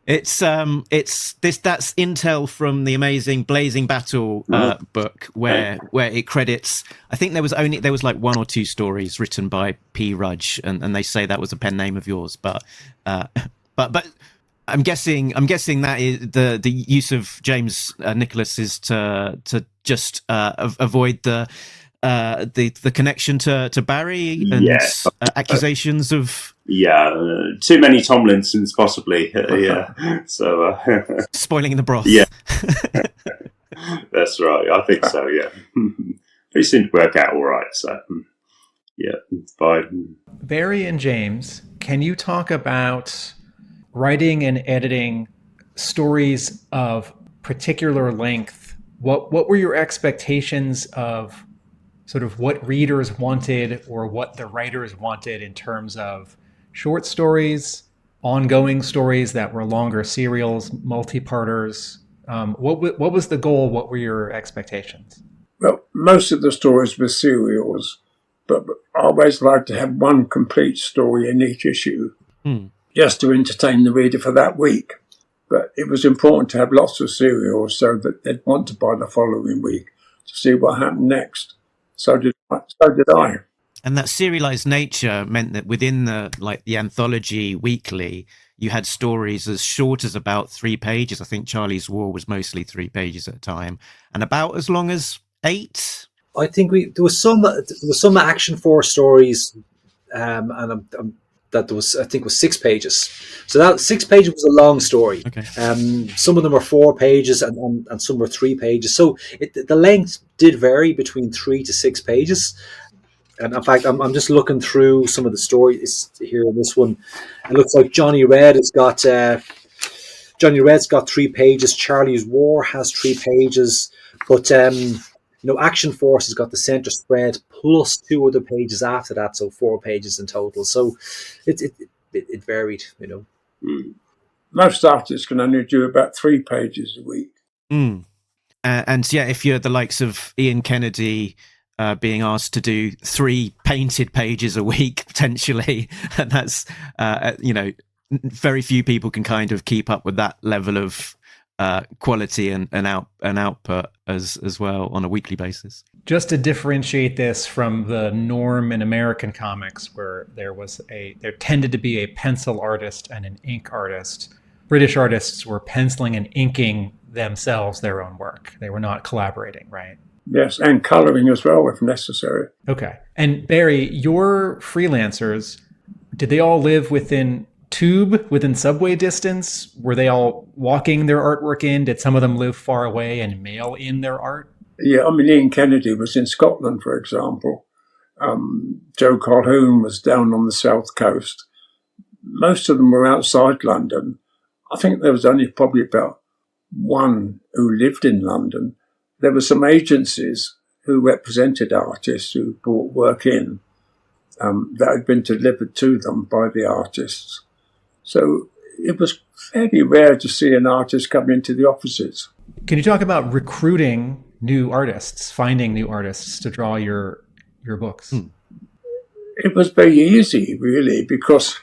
It's that's intel from the amazing Blazing Battle book where it credits. I think there was like 1 or 2 stories written by P. Rudge, and they say that was a pen name of yours, but I'm guessing that is the use of James Nicholas is to just avoid the connection to Barrie and accusations of too many Tomlinsons possibly. Yeah, so spoiling the broth. Yeah, that's right. I think so. Yeah, it seemed to work out all right. So yeah, it's fine. Barrie and James, can you talk about writing and editing stories of particular length? What were your expectations of sort of what readers wanted or what the writers wanted in terms of short stories, ongoing stories that were longer serials, multi-parters? What was the goal? What were your expectations? Well, most of the stories were serials, but I always liked to have one complete story in each issue, just to entertain the reader for that week. But it was important to have lots of serials so that they'd want to buy the following week to see what happened next. So did I. And that serialized nature meant that within the anthology weekly, you had stories as short as about 3 pages. I think Charlie's War was mostly 3 pages at a time, and about as long as 8. I think there was some Action Force stories, and I'm that was, I think, was 6 pages. So that 6 pages was a long story. Okay. Some of them were 4 pages and some were 3 pages. So the length did vary between 3 to 6 pages. And in fact, I'm just looking through some of the stories here in this one. It looks like Johnny Red's got 3 pages. Charlie's War has 3 pages. But Action Force has got the center spread plus 2 other pages after that, so 4 pages in total. So it varied, Most artists can only do about 3 pages a week. And yeah, if you're the likes of Ian Kennedy being asked to do 3 painted pages a week potentially, and that's very few people can kind of keep up with that level of quality and output as well on a weekly basis. Just to differentiate this from the norm in American comics, where there tended to be a pencil artist and an ink artist. British artists were penciling and inking themselves their own work. They were not collaborating, right? Yes, and colouring as well if necessary. Okay. And Barrie, your freelancers, did they all live within subway distance? Were they all walking their artwork in? Did some of them live far away and mail in their art? Yeah, I mean, Ian Kennedy was in Scotland, for example. Joe Colquhoun was down on the south coast. Most of them were outside London. I think there was only probably about one who lived in London. There were some agencies who represented artists who brought work in that had been delivered to them by the artists. So it was fairly rare to see an artist come into the offices. Can you talk about recruiting new artists, finding new artists to draw your books? It was very easy, really, because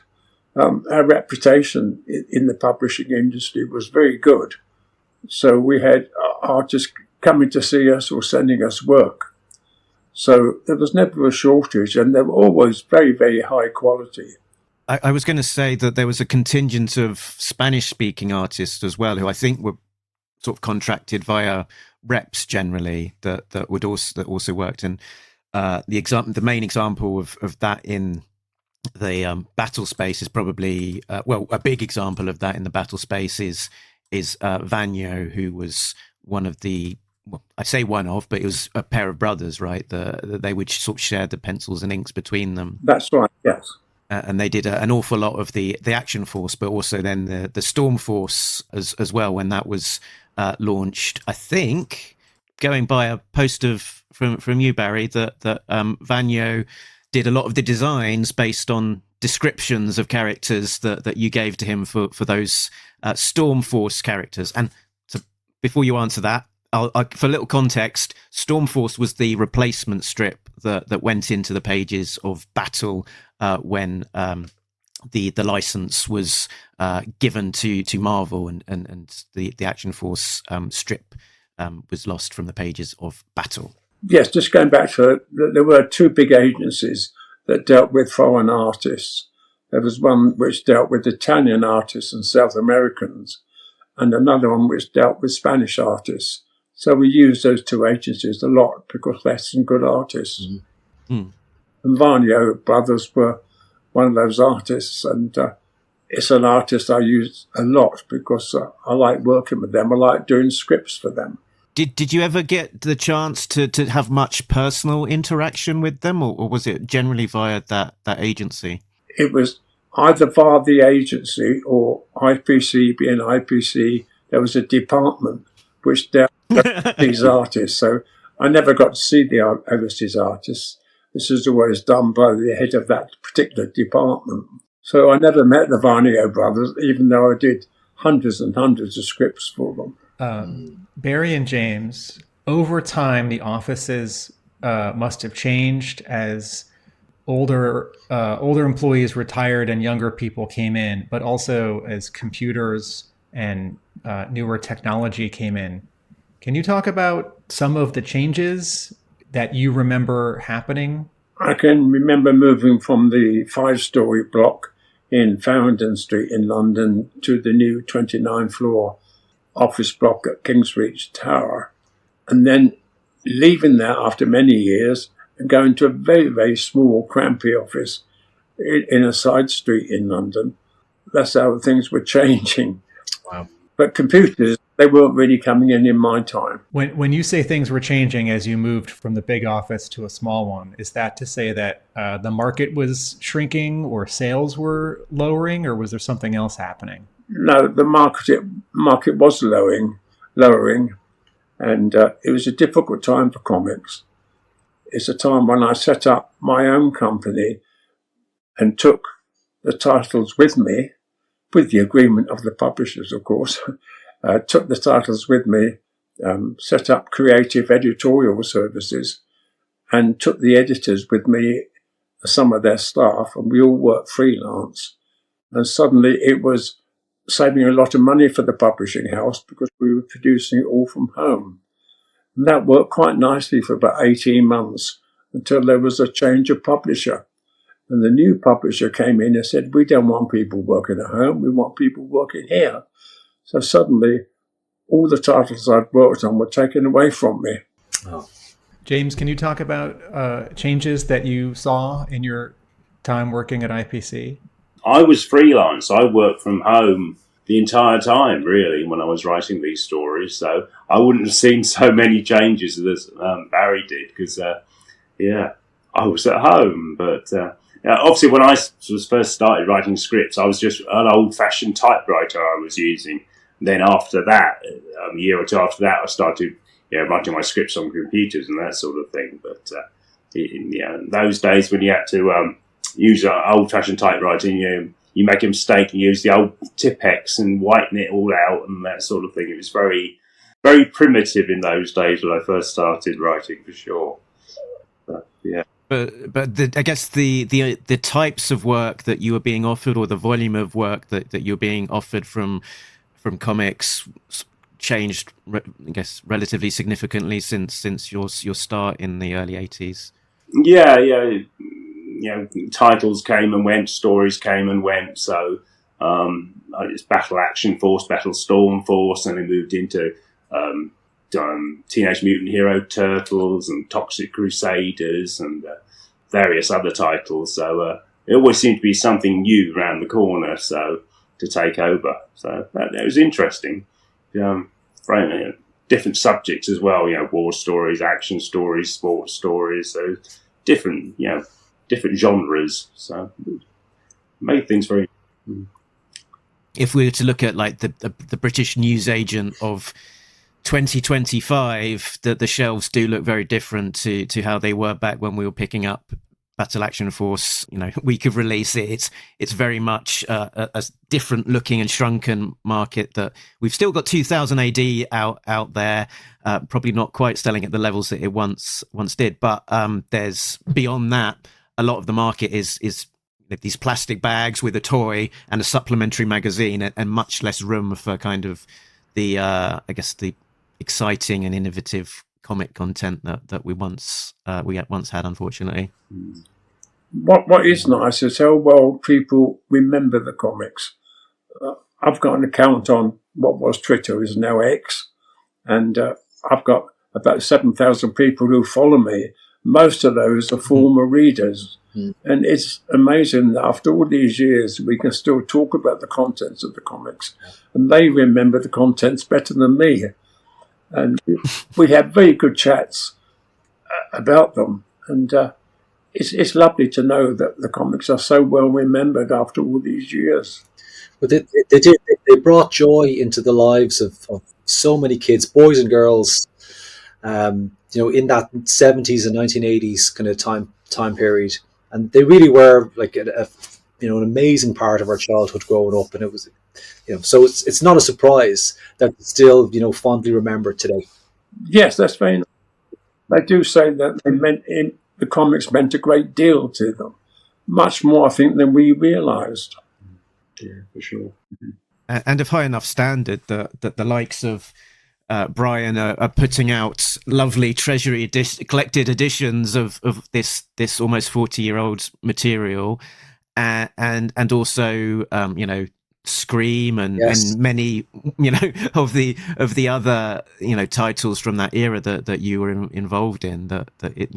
our reputation in the publishing industry was very good. So we had artists coming to see us or sending us work. So there was never a shortage, and they were always very, very high quality. I was going to say that there was a contingent of Spanish-speaking artists as well, who I think were sort of contracted via reps generally that also worked. And the main example of that in the battle space is probably a big example of that in the battle space is Vanyo, who was one of the. Well, I say one of, but it was a pair of brothers, right? They would sort of share the pencils and inks between them. That's right, yes. And they did an awful lot of the Action Force, but also then the Storm Force as well when that was launched. I think, going by a post from you, Barrie, that Vanyo did a lot of the designs based on descriptions of characters that you gave to him for those Storm Force characters. And so before you answer that, for a little context, Storm Force was the replacement strip that went into the pages of Battle when the license was given to Marvel, and the Action Force strip was lost from the pages of Battle. Yes, just going back to there were 2 big agencies that dealt with foreign artists. There was one which dealt with Italian artists and South Americans, and another one which dealt with Spanish artists. So we used those 2 agencies a lot because they had some good artists. And Vanyo brothers were one of those artists, and it's an artist I use a lot because I like working with them. I like doing scripts for them. Did you ever get the chance to have much personal interaction with them, or was it generally via that agency? It was either via the agency or IPC. Being IPC, there was a department which dealt with these artists. So I never got to see the overseas artists. This is always done by the head of that particular department. So I never met the Vanyo brothers, even though I did hundreds and hundreds of scripts for them. Barrie and James, over time, the offices must have changed as older employees retired and younger people came in, but also as computers and newer technology came in. Can you talk about some of the changes that you remember happening? I can remember moving from the 5-story block in Farringdon Street in London to the new 29th floor office block at Kingsreach Tower, and then leaving there after many years and going to a very, very small, crampy office in a side street in London. That's how things were changing. Wow. But computers, they weren't really coming in my time. When you say things were changing as you moved from the big office to a small one, is that to say that the market was shrinking or sales were lowering, or was there something else happening? No, the market was lowering, and it was a difficult time for comics. It's a time when I set up my own company and took the titles with me, with the agreement of the publishers, of course. Took the titles with me, set up creative editorial services, and took the editors with me, some of their staff, and we all worked freelance. And suddenly it was saving a lot of money for the publishing house because we were producing it all from home. And that worked quite nicely for about 18 months until there was a change of publisher. And the new publisher came in and said, we don't want people working at home, we want people working here. So suddenly, all the titles I'd worked on were taken away from me. Oh. James, can you talk about changes that you saw in your time working at IPC? I was freelance. I worked from home the entire time, really, when I was writing these stories. So I wouldn't have seen so many changes as Barrie did, because, I was at home. But obviously, when I was first started writing scripts, I was just an old-fashioned typewriter I was using. Then after that, a year or two after that, I started writing my scripts on computers and that sort of thing. But in those days when you had to use old-fashioned typewriting, you make a mistake and use the old Tipex and whiten it all out and that sort of thing. It was very, very primitive in those days when I first started writing, for sure. But, yeah. But I guess the types of work that you were being offered, or the volume of work that you're being offered from comics, changed, I guess, relatively significantly since your start in the early 80s. Yeah. Titles came and went, stories came and went. So it's Battle Action Force, Battle Storm Force, and then moved into Teenage Mutant Hero Turtles and Toxic Crusaders and various other titles. So it always seemed to be something new around the corner, so to take over. So that was interesting. Different subjects as well, war stories, action stories, sports stories, so different genres. So it made things very... If we were to look at like the British newsagent of 2025, the shelves do look very different to how they were back when we were picking up Battle Action Force, week of release. It's very much a different looking and shrunken market. That we've still got 2000 AD out there, probably not quite selling at the levels that it once did. But there's beyond that, a lot of the market is these plastic bags with a toy and a supplementary magazine, and much less room for kind of the the exciting and innovative comic content that we once had, unfortunately. What is nice is how well people remember the comics. I've got an account on what was Twitter, is now X, and I've got about 7,000 people who follow me. Most of those are former readers. And it's amazing that after all these years, we can still talk about the contents of the comics, and they remember the contents better than me. And we have very good chats about them. And it's lovely to know that the comics are so well remembered after all these years. But they brought joy into the lives of so many kids, boys and girls, in that 70s and 1980s kind of time period. And they really were like an amazing part of our childhood growing up. And it was, so it's not a surprise that it's still, fondly remembered today. Yes, that's very nice. They do say that the comics meant a great deal to them. Much more, I think, than we realised. Yeah, for sure. And of high enough standard that the likes of Brian are putting out lovely Treasury collected editions of this almost 40-year-old material, and also Scream and many of the other titles from that era that you were involved in, that it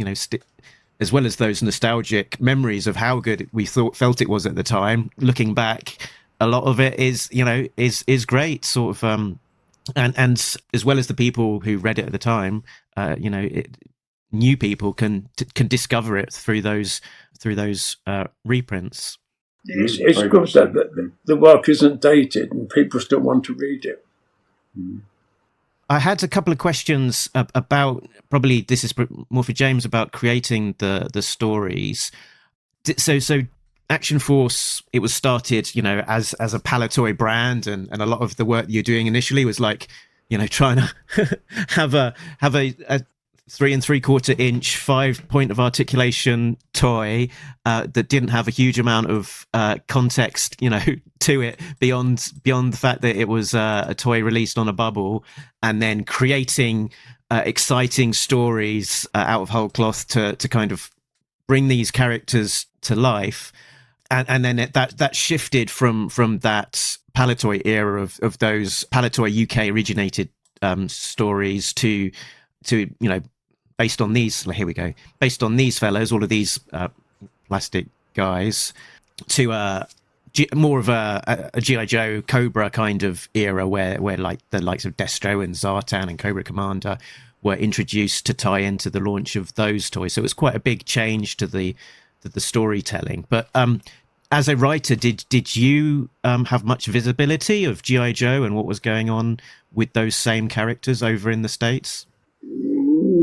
as well as those nostalgic memories of how good we felt it was at the time. Looking back, a lot of it is great, sort of, and as well as the people who read it at the time, new people can discover it through those reprints. It's good that the work isn't dated and people still want to read it. I had a couple of questions about, probably this is more for James, about creating the stories. So Action Force, it was started, as a Palatoy brand, and a lot of the work you're doing initially was like, trying to have a 3 3/4 inch 5-point of articulation toy that didn't have a huge amount of context, to it beyond the fact that it was a toy released on a bubble, and then creating exciting stories out of whole cloth to kind of bring these characters to life. And then that shifted from that Palatoy era of those Palatoy UK originated stories to based on these, based on these fellows, all of these plastic guys, to more of a G.I. Joe Cobra kind of era where like the likes of Destro and Zartan and Cobra Commander were introduced to tie into the launch of those toys. So it was quite a big change to the storytelling. But as a writer, did you have much visibility of G.I. Joe and what was going on with those same characters over in the States?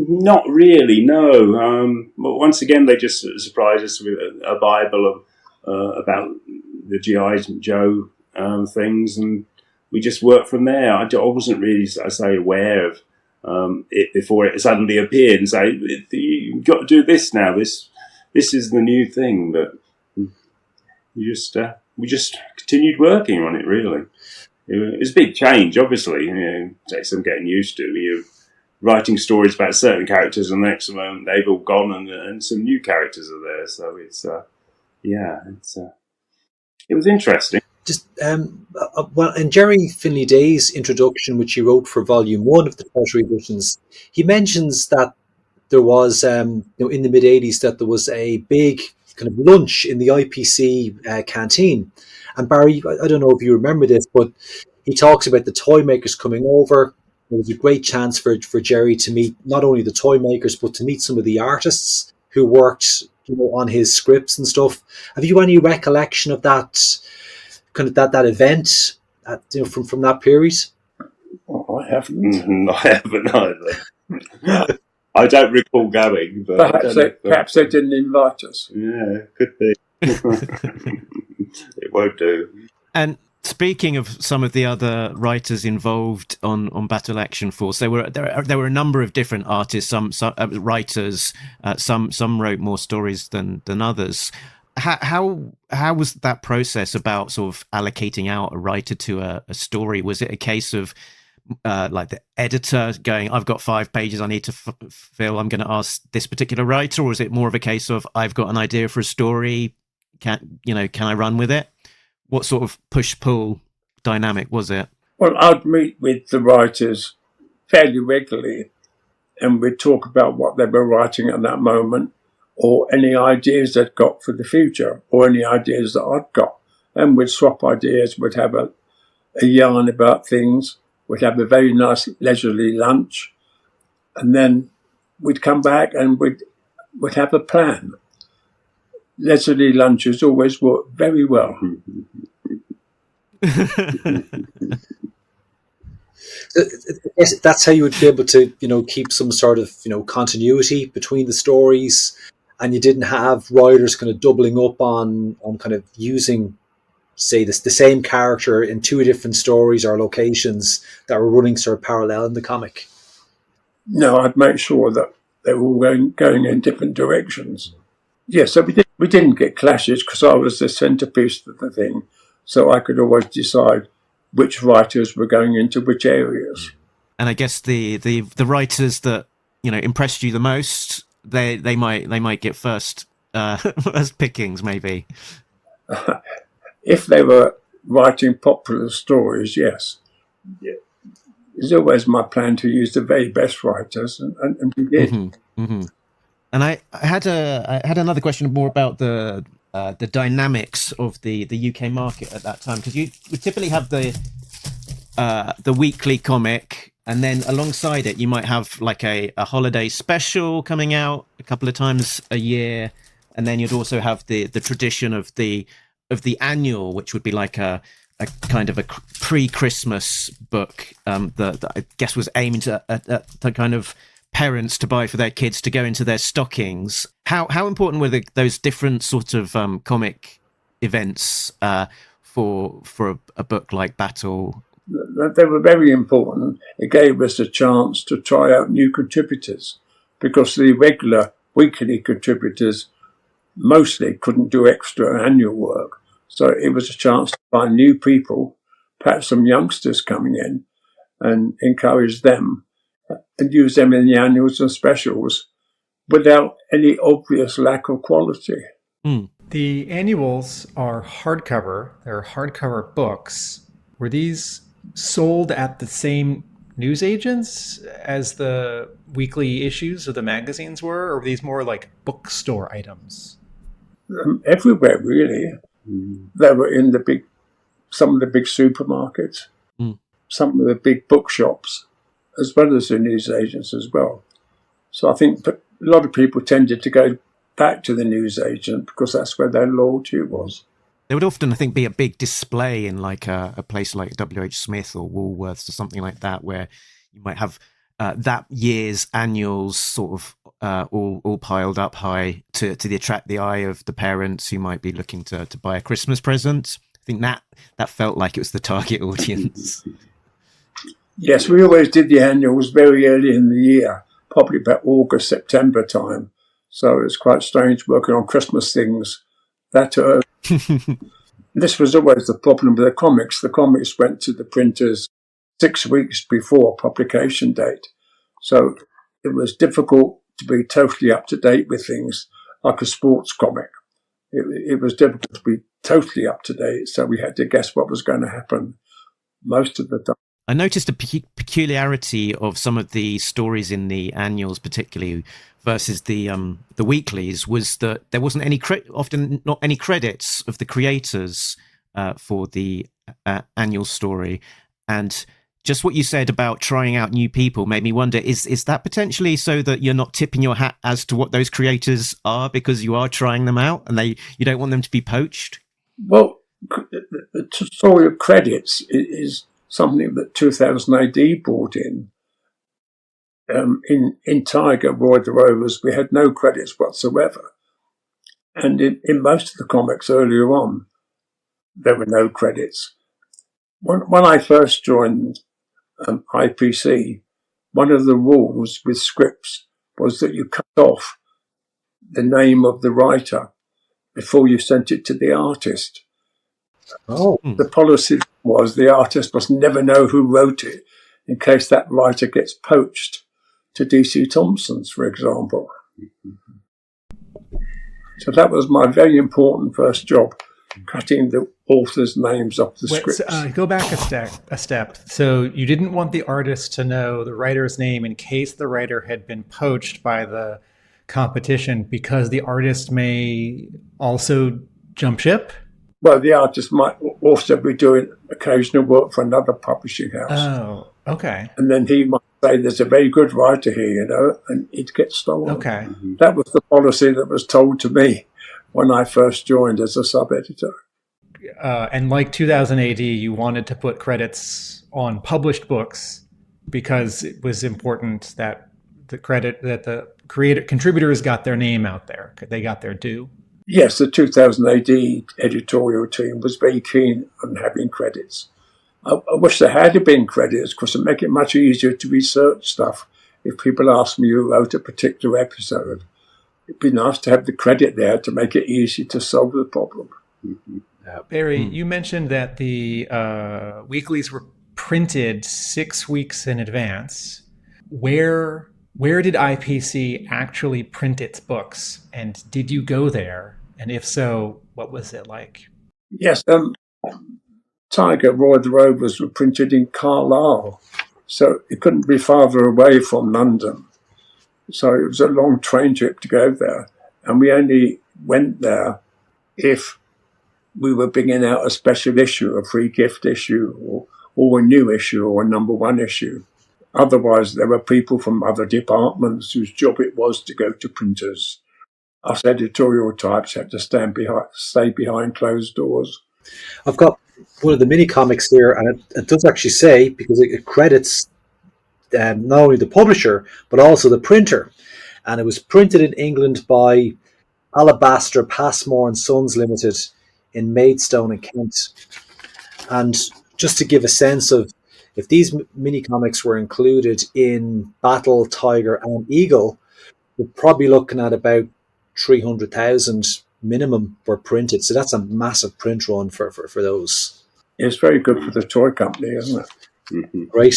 Not really, no. But once again, they just surprised us with a Bible about the G.I. Joe things, and we just worked from there. I wasn't really, aware of it before it suddenly appeared and say, you've got to do this now. This is the new thing. But we just continued working on it, really. It was a big change, obviously. Takes some getting used to. You're writing stories about certain characters, and the next moment they've all gone, and some new characters are there. So it was interesting. Just in Jerry Finley Day's introduction, which he wrote for Volume 1 of the Treasury editions, he mentions that there was, in the mid '80s, that there was a big kind of lunch in the IPC canteen. And Barrie, I don't know if you remember this, but he talks about the toy makers coming over. It was a great chance for Jerry to meet not only the toy makers, but to meet some of the artists who worked, on his scripts and stuff. Have you any recollection of that kind of that event, from that period? Oh, I haven't. I haven't either. I don't recall going, but perhaps they didn't invite us. Yeah, could be. It won't do. And speaking of some of the other writers involved on Battle Action Force, there were a number of different artists, some writers, some wrote more stories than others. How was that process about sort of allocating out a writer to a story? Was it a case of like the editor going, I've got 5 pages I need to fill, I'm going to ask this particular writer, or is it more of a case of I've got an idea for a story, can I run with it? What sort of push-pull dynamic was it? Well, I'd meet with the writers fairly regularly, and we'd talk about what they were writing at that moment, or any ideas they'd got for the future, or any ideas that I'd got. And we'd swap ideas, we'd have a yarn about things, we'd have a very nice leisurely lunch, and then we'd come back and we'd have a plan. Leisurely lunches always work very well. That's how you would be able to, keep some sort of, continuity between the stories, and you didn't have writers kind of doubling up on kind of using, say, the same character in 2 different stories or locations that were running sort of parallel in the comic. No, I'd make sure that they were all going in different directions. Yes, so we didn't get clashes because I was the centrepiece of the thing, so I could always decide which writers were going into which areas. And I guess the writers that impressed you the most, they might get first pickings, maybe. If they were writing popular stories, yes. Yeah. It's always my plan to use the very best writers, and we did. Mm-hmm. Mm-hmm. And I had another question more about the dynamics of the UK market at that time, because you would typically have the weekly comic, and then alongside it you might have like a holiday special coming out a couple of times a year, and then you'd also have the tradition of the annual, which would be like a kind of a pre-Christmas book that I guess was aimed at the kind of parents to buy for their kids to go into their stockings. How important were those different sort of comic events for a book like Battle? They were very important. It gave us a chance to try out new contributors, because the regular weekly contributors mostly couldn't do extra annual work. So it was a chance to find new people, perhaps some youngsters coming in, and encourage them and use them in the annuals and specials without any obvious lack of quality. The annuals are hardcover. They're hardcover books. Were these sold at the same newsagents as the weekly issues of the magazines were, or were these more like bookstore items? Everywhere, really. They were in some of the big supermarkets, some of the big bookshops, as well as the newsagents as well. So I think a lot of people tended to go back to the newsagent because that's where their loyalty was. There would often, I think, be a big display in like a place like WH Smith or Woolworths or something like that, where you might have that year's annuals sort of all piled up high to attract the eye of the parents who might be looking to buy a Christmas present. I think that felt like it was the target audience. Yes, we always did the annuals very early in the year, probably about August, September time. So it's quite strange working on Christmas things that early. This was always the problem with the comics. The comics went to the printers 6 weeks before publication date. So it was difficult to be totally up to date with things like a sports comic. It was difficult to be totally up to date. So we had to guess what was going to happen most of the time. I noticed a peculiarity of some of the stories in the annuals, particularly versus the weeklies, was that there wasn't often not any credits of the creators for the annual story. And just what you said about trying out new people made me wonder, is that potentially so that you're not tipping your hat as to what those creators are because you are trying them out and you don't want them to be poached? Well, the story of credits is something that 2000 AD brought in. In Tiger, Roy the Rovers, we had no credits whatsoever. And in most of the comics earlier on, there were no credits. When I first joined IPC, one of the rules with scripts was that you cut off the name of the writer before you sent it to the artist. The policy was the artist must never know who wrote it in case that writer gets poached to DC Thompson's, for example. So that was my very important first job, cutting the authors' names off the scripts. Go back a step. So you didn't want the artist to know the writer's name in case the writer had been poached by the competition, because the artist may also jump ship? Well, the artist might also be doing occasional work for another publishing house. Oh, okay. And then he might say, there's a very good writer here, and it gets stolen. Okay. That was the policy that was told to me when I first joined as a sub-editor. And like 2000 AD, you wanted to put credits on published books because it was important that the contributors got their name out there. They got their due. Yes, the 2000 AD editorial team was very keen on having credits. I wish there had been credits because it would make it much easier to research stuff. If people ask me who wrote a particular episode, it'd be nice to have the credit there to make it easy to solve the problem. Barrie, you mentioned that the weeklies were printed 6 weeks in advance. Where did IPC actually print its books? And did you go there? And if so, what was it like? Yes, Tiger, Roy the Rovers were printed in Carlisle, so it couldn't be farther away from London. So it was a long train trip to go there. And we only went there if we were bringing out a special issue, a free gift issue, or a new issue, or a number one issue. Otherwise, there were people from other departments whose job it was to go to printers. Us editorial types had to stay behind closed doors. I've got one of the mini comics here, and it does actually say, because it credits not only the publisher but also the printer, and it was printed in England by Alabaster, Passmore and Sons Limited in Maidstone in Kent. And just to give a sense of, if these mini comics were included in Battle, Tiger and Eagle, we're probably looking at about 300,000 minimum were printed. So that's a massive print run for those. It's very good for the toy company, isn't it? Mm-hmm. Great.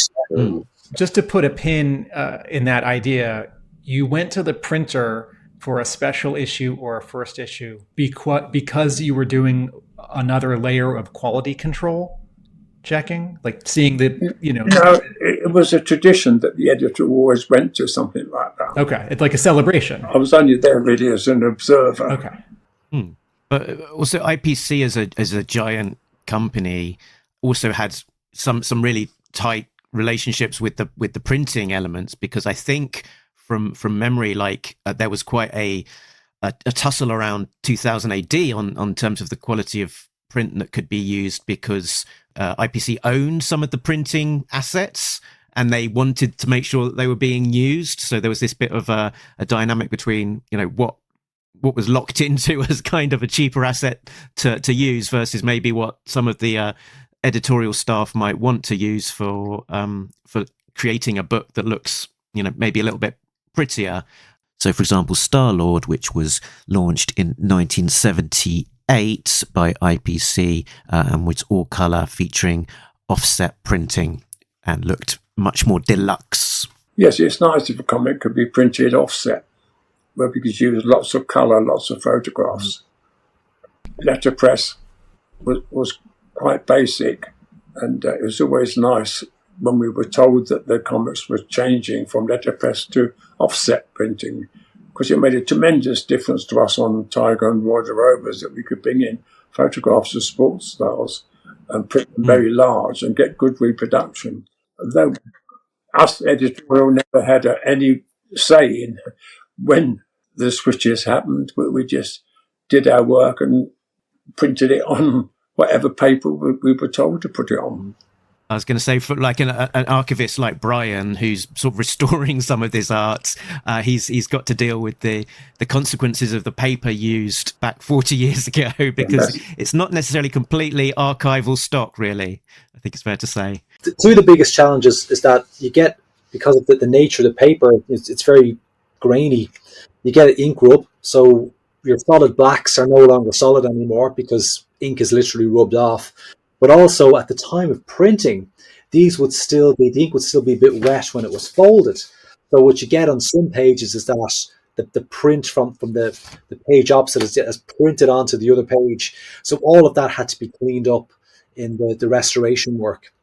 Just to put a pin in that idea, you went to the printer for a special issue or a first issue because you were doing another layer of quality control checking, like seeing the, No, it was a tradition that the editor always went to something like that. Okay, it's like a celebration. I was only there really as an observer. Okay. But also IPC as a giant company also had some really tight relationships with the printing elements, because I think from memory, there was quite a tussle around 2000 AD on terms of the quality of print that could be used, because IPC owned some of the printing assets and they wanted to make sure that they were being used. So there was this bit of a dynamic between, what was locked into as kind of a cheaper asset to use versus maybe what some of the editorial staff might want to use for creating a book that looks, maybe a little bit prettier. So, for example, Star-Lord, which was launched in 1978 by IPC and was all colour, featuring offset printing and looked much more deluxe. Yes, it's nice if a comic could be printed offset, where we could use lots of colour, lots of photographs. Letterpress was quite basic, and it was always nice when we were told that the comics were changing from letterpress to offset printing, because it made a tremendous difference to us on Tiger and Royal Rovers that we could bring in photographs of sports stars and print them very large and get good reproduction. Though us editorial never had any say in when the switches happened, we just did our work and printed it on whatever paper we were told to put it on. I was going to say, for like an archivist like Brian, who's sort of restoring some of this art, he's got to deal with the consequences of the paper used back 40 years ago, because it's not necessarily completely archival stock, really. I think it's fair to say. Two of the biggest challenges is that you get, because of the nature of the paper, it's very grainy. You get ink rub, so your solid blacks are no longer solid anymore because ink is literally rubbed off. But also at the time of printing, the ink would still be a bit wet when it was folded. So what you get on some pages is that the print from the page opposite is printed onto the other page. So all of that had to be cleaned up in the restoration work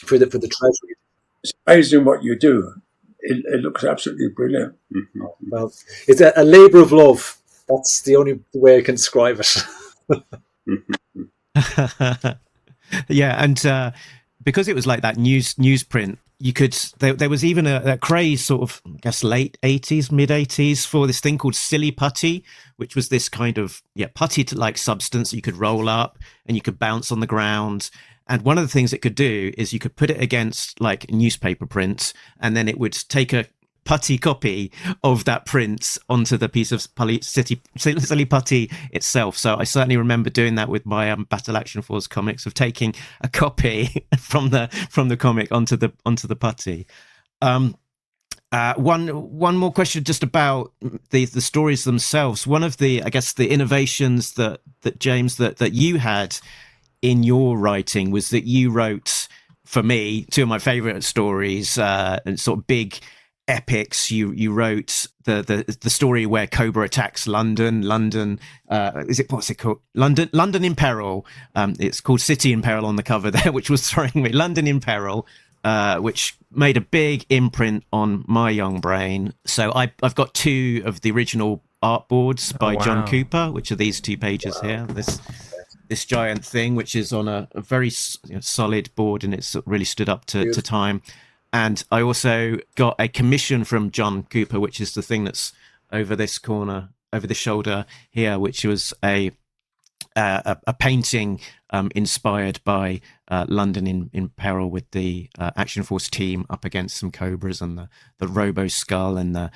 for the Treasury. It's amazing what you do. It looks absolutely brilliant. Mm-hmm. Well, it's a labour of love. That's the only way I can describe it. Yeah, and because it was like that newsprint, you could. There was even a craze, sort of, I guess, late 80s, mid 80s, for this thing called silly putty, which was this kind of putty-like substance that you could roll up and you could bounce on the ground. And one of the things it could do is you could put it against like newspaper print, and then it would take a putty copy of that print onto the piece of silly putty itself. So I certainly remember doing that with my Battle Action Force comics, of taking a copy from the comic onto the putty. One more question just about the stories themselves. One of the, I guess, the innovations that James that you had in your writing was that you wrote, for me, two of my favorite stories, sort of big epics. You wrote the story where Cobra attacks London. What's it called? London in Peril. It's called City in Peril on the cover there, which was throwing me. London in Peril. which made a big imprint on my young brain. So I've got 2 of the original art boards by John Cooper, which are these 2 pages here. This giant thing, which is on a very solid board, and it's really stood up to time. And I also got a commission from John Cooper, which is the thing that's over this corner, over the shoulder here, which was a painting inspired by London in peril, with the Action Force team up against some Cobras and the Robo Skull and the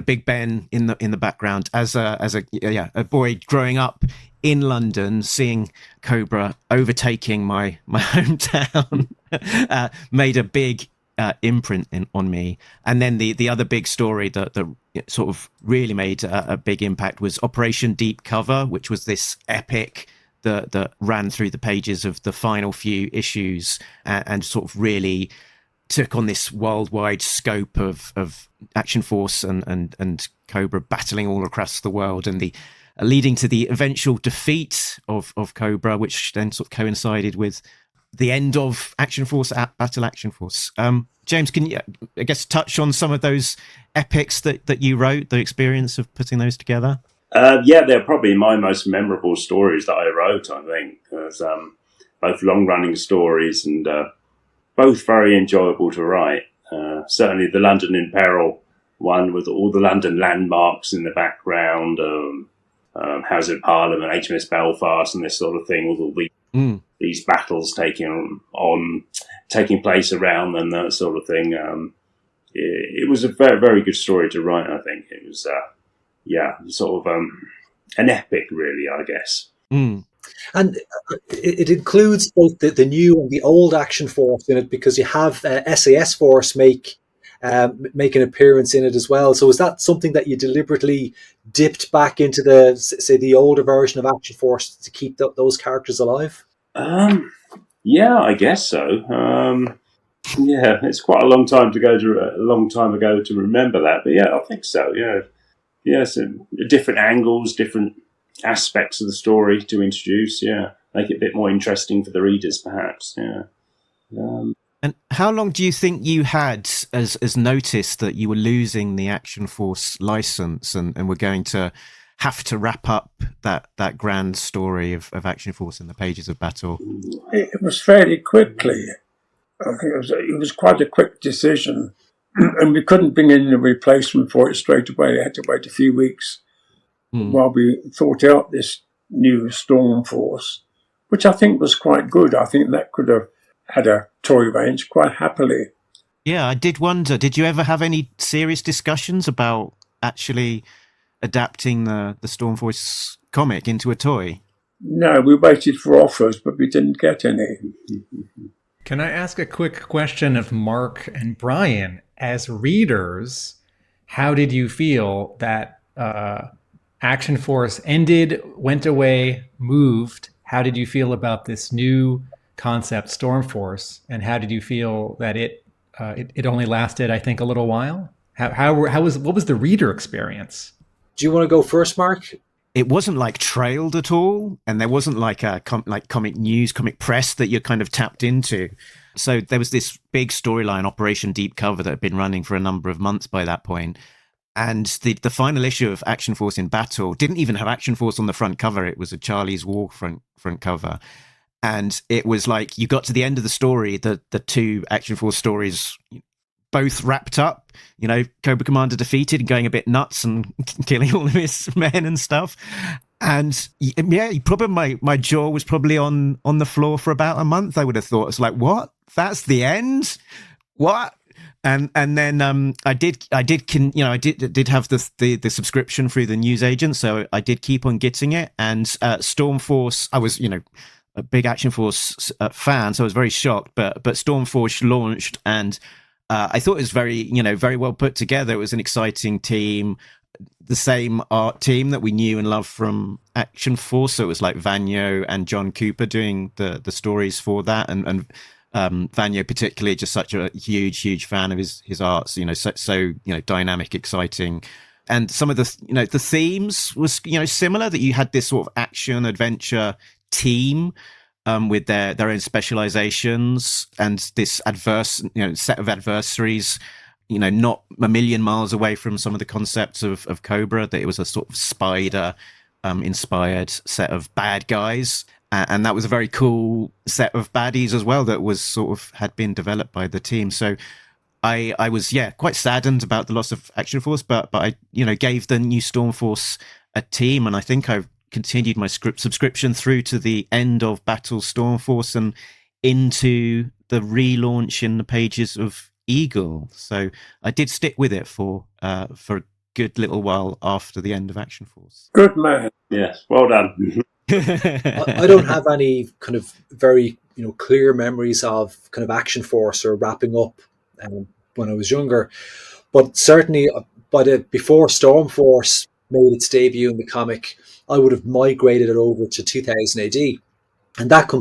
Big Ben in the background. As a boy growing up in London, seeing Cobra overtaking my hometown made a big imprint on me. And then the other big story that sort of really made a big impact was Operation Deep Cover, which was this epic that ran through the pages of the final few issues and sort of really took on this worldwide scope of Action Force and Cobra battling all across the world, and the leading to the eventual defeat of Cobra, which then sort of coincided with the end of Action Force at Battle Action Force. James, can you, I guess, touch on some of those epics that you wrote, the experience of putting those together? They're probably my most memorable stories that I wrote, I think. There's both long-running stories and both very enjoyable to write. Certainly the London in Peril one, with all the London landmarks in the background, House of Parliament, HMS Belfast, and this sort of thing, with all these battles taking place around and that sort of thing. It was a very, very good story to write, I think. It was, sort of an epic, really, I guess. And it includes both the new and the old Action Force in it, because you have SAS Force make an appearance in it as well. So is that something that you deliberately dipped back into the older version of Action Force to keep those characters alive? I guess so. It's quite a long time ago to remember that, but I think so. So different angles, different aspects of the story to introduce. Make it a bit more interesting for the readers, perhaps. And how long do you think you had as notice that you were losing the Action Force license and were going to have to wrap up that grand story of Action Force in the pages of Battle? It was fairly quickly. I think it was quite a quick decision, and we couldn't bring in a replacement for it straight away. I had to wait a few weeks while we thought out this new Storm Force, which I think was quite good. I think that could have had a toy range quite happily. Yeah, I did wonder, did you ever have any serious discussions about actually adapting the Storm Force comic into a toy? No, we waited for offers, but we didn't get any. Can I ask a quick question of Mark and Brian? As readers, how did you feel that Action Force ended, went away, moved? How did you feel about this new concept, Storm Force, and how did you feel that it only lasted, I think, a little while? What was the reader experience? Do you want to go first, Mark? It wasn't like trailed at all, and there wasn't like a comic news, comic press that you're kind of tapped into. So there was this big storyline, Operation Deep Cover, that had been running for a number of months by that point. And the final issue of Action Force in Battle didn't even have Action Force on the front cover. It was a Charlie's War front cover. And it was like you got to the end of the story, the 2 Action Force stories both wrapped up, Cobra Commander defeated and going a bit nuts and killing all of his men and stuff. And probably my jaw was probably on the floor for about a month, I would have thought. It's like, what? That's the end? What? And then I did have the subscription through the newsagent, so I did keep on getting it. And Storm Force, I was a big Action Force fan, so I was very shocked. But Storm Force launched, and I thought it was very well put together. It was an exciting team, the same art team that we knew and loved from Action Force. So it was like Vanyo and John Cooper doing the stories for that, and Vanyo particularly just such a huge fan of his arts. So dynamic, exciting. And some of the themes was similar, that you had this sort of action adventure team with their own specializations and this set of adversaries, not a million miles away from some of the concepts of Cobra, that it was a sort of spider inspired set of bad guys. And that was a very cool set of baddies as well that was had been developed by the team. So I was, quite saddened about the loss of Action Force, but I, gave the new Storm Force a team, and I think I've continued my subscription through to the end of Battle Storm Force and into the relaunch in the pages of Eagle. So I did stick with it for a good little while after the end of Action Force. Good man. Yes, well done. I don't have any kind of very clear memories of kind of Action Force or wrapping up when I was younger, but certainly before Storm Force made its debut in the comic, I would have migrated it over to 2000 AD, and that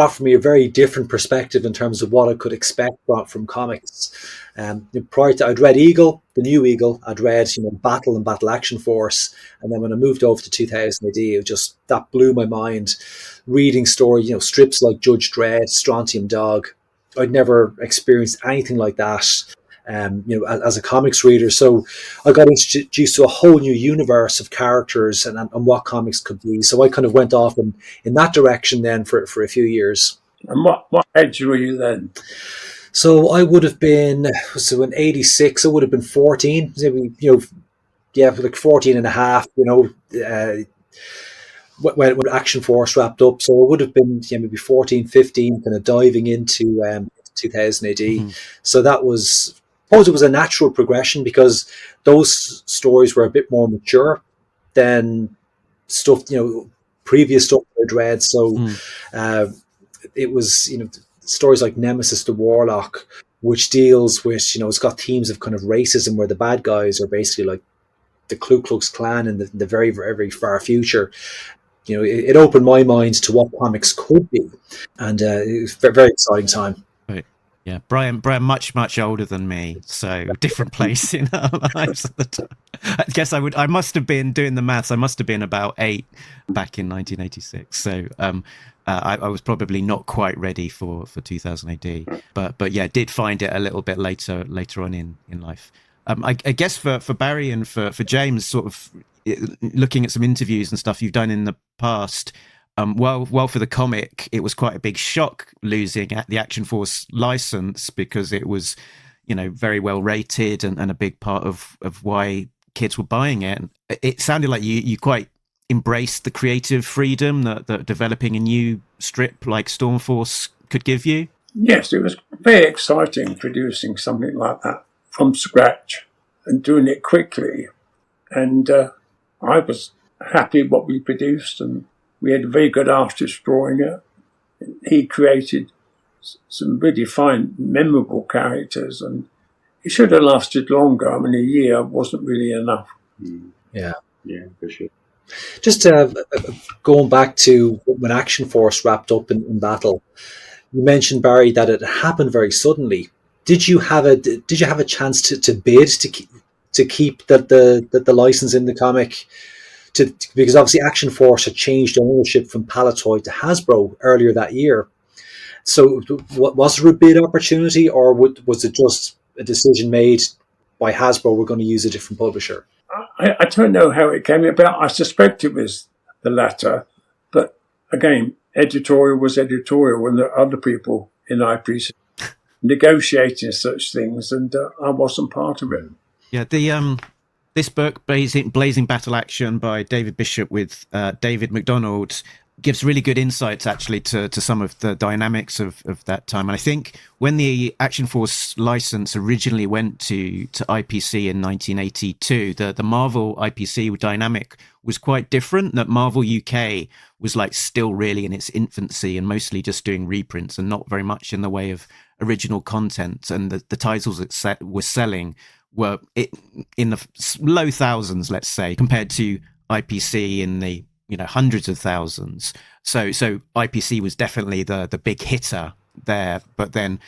offered me a very different perspective in terms of what I could expect from comics. Prior to, I'd read Eagle, the new Eagle, I'd read Battle and Battle Action Force, and then when I moved over to 2000 AD, that blew my mind. Reading strips like Judge Dredd, Strontium Dog, I'd never experienced anything like that. As a comics reader, so I got introduced to a whole new universe of characters and what comics could be. So I kind of went off in that direction then for a few years. And what age were you then? So I would have been, in 86, I would have been 14, maybe, like 14 and a half, when Action Force wrapped up. So I would have been maybe 14, 15, kind of diving into 2000 AD. Mm-hmm. So that was, I suppose it was a natural progression because those stories were a bit more mature than stuff, previous stuff I'd read. So it was, stories like Nemesis the Warlock, which deals with, it's got themes of kind of racism where the bad guys are basically like the Ku Klux Klan in the very, very far future. It opened my mind to what comics could be. And it was a very exciting time. Yeah, Brian, much older than me, so different place in our lives at the time. I guess I must have been doing the maths. I must have been about 8 back in 1986. So I was probably not quite ready for 2000 AD, but yeah, did find it a little bit later on in life. I guess for Barrie and for James, sort of looking at some interviews and stuff you've done in the past. Well, for the comic, it was quite a big shock losing the Action Force license because it was, very well rated and a big part of why kids were buying it. It sounded like you quite embraced the creative freedom that developing a new strip like Storm Force could give you. Yes, it was very exciting producing something like that from scratch and doing it quickly. And I was happy what we produced, and we had a very good artist drawing it. He created some really fine, memorable characters, and it should have lasted longer. I mean, a year wasn't really enough. Yeah, for sure. Just going back to when Action Force wrapped up in Battle, you mentioned, Barrie, that it happened very suddenly. Did you have a chance to bid to keep the license in the comic? Because obviously Action Force had changed ownership from Palitoy to Hasbro earlier that year. So was there a bid opportunity, or was it just a decision made by Hasbro, we're going to use a different publisher? I don't know how it came about. I suspect it was the latter. But again, editorial was editorial, and there are other people in IPC negotiating such things, and I wasn't part of it. Yeah, this book, Blazing Battle Action by David Bishop with David McDonald, gives really good insights actually to some of the dynamics of that time. And I think when the Action Force license originally went to IPC in 1982, the Marvel IPC dynamic was quite different. That Marvel UK was like still really in its infancy and mostly just doing reprints and not very much in the way of original content. And the titles it was selling were in the low thousands, let's say, compared to IPC in the hundreds of thousands. So IPC was definitely the big hitter there. But then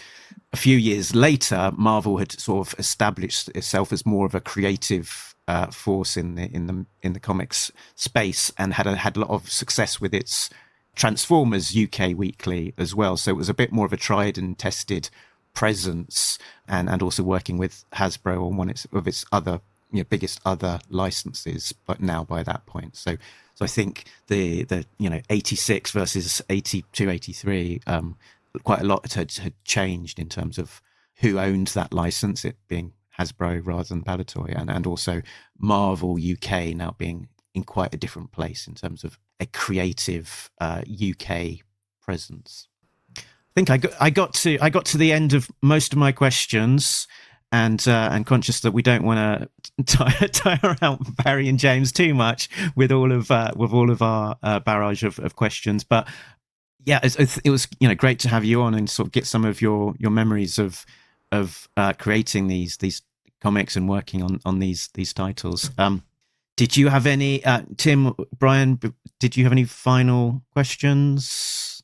a few years later, Marvel had sort of established itself as more of a creative force in the comics space, and had a lot of success with its Transformers UK Weekly as well. So it was a bit more of a tried and tested presence, and also working with Hasbro on one of its other, biggest other licenses, but now by that point. So I think the 86 versus 82, 83, quite a lot had changed in terms of who owned that license, it being Hasbro rather than Palitoy, and also Marvel UK now being in quite a different place in terms of a creative UK presence. I think I got to the end of most of my questions, and conscious that we don't want to tire out Barrie and James too much with all of our barrage of questions. But yeah, it was great to have you on and sort of get some of your memories of creating these comics and working on these titles. Did you have any, Tim, Brian? Did you have any final questions?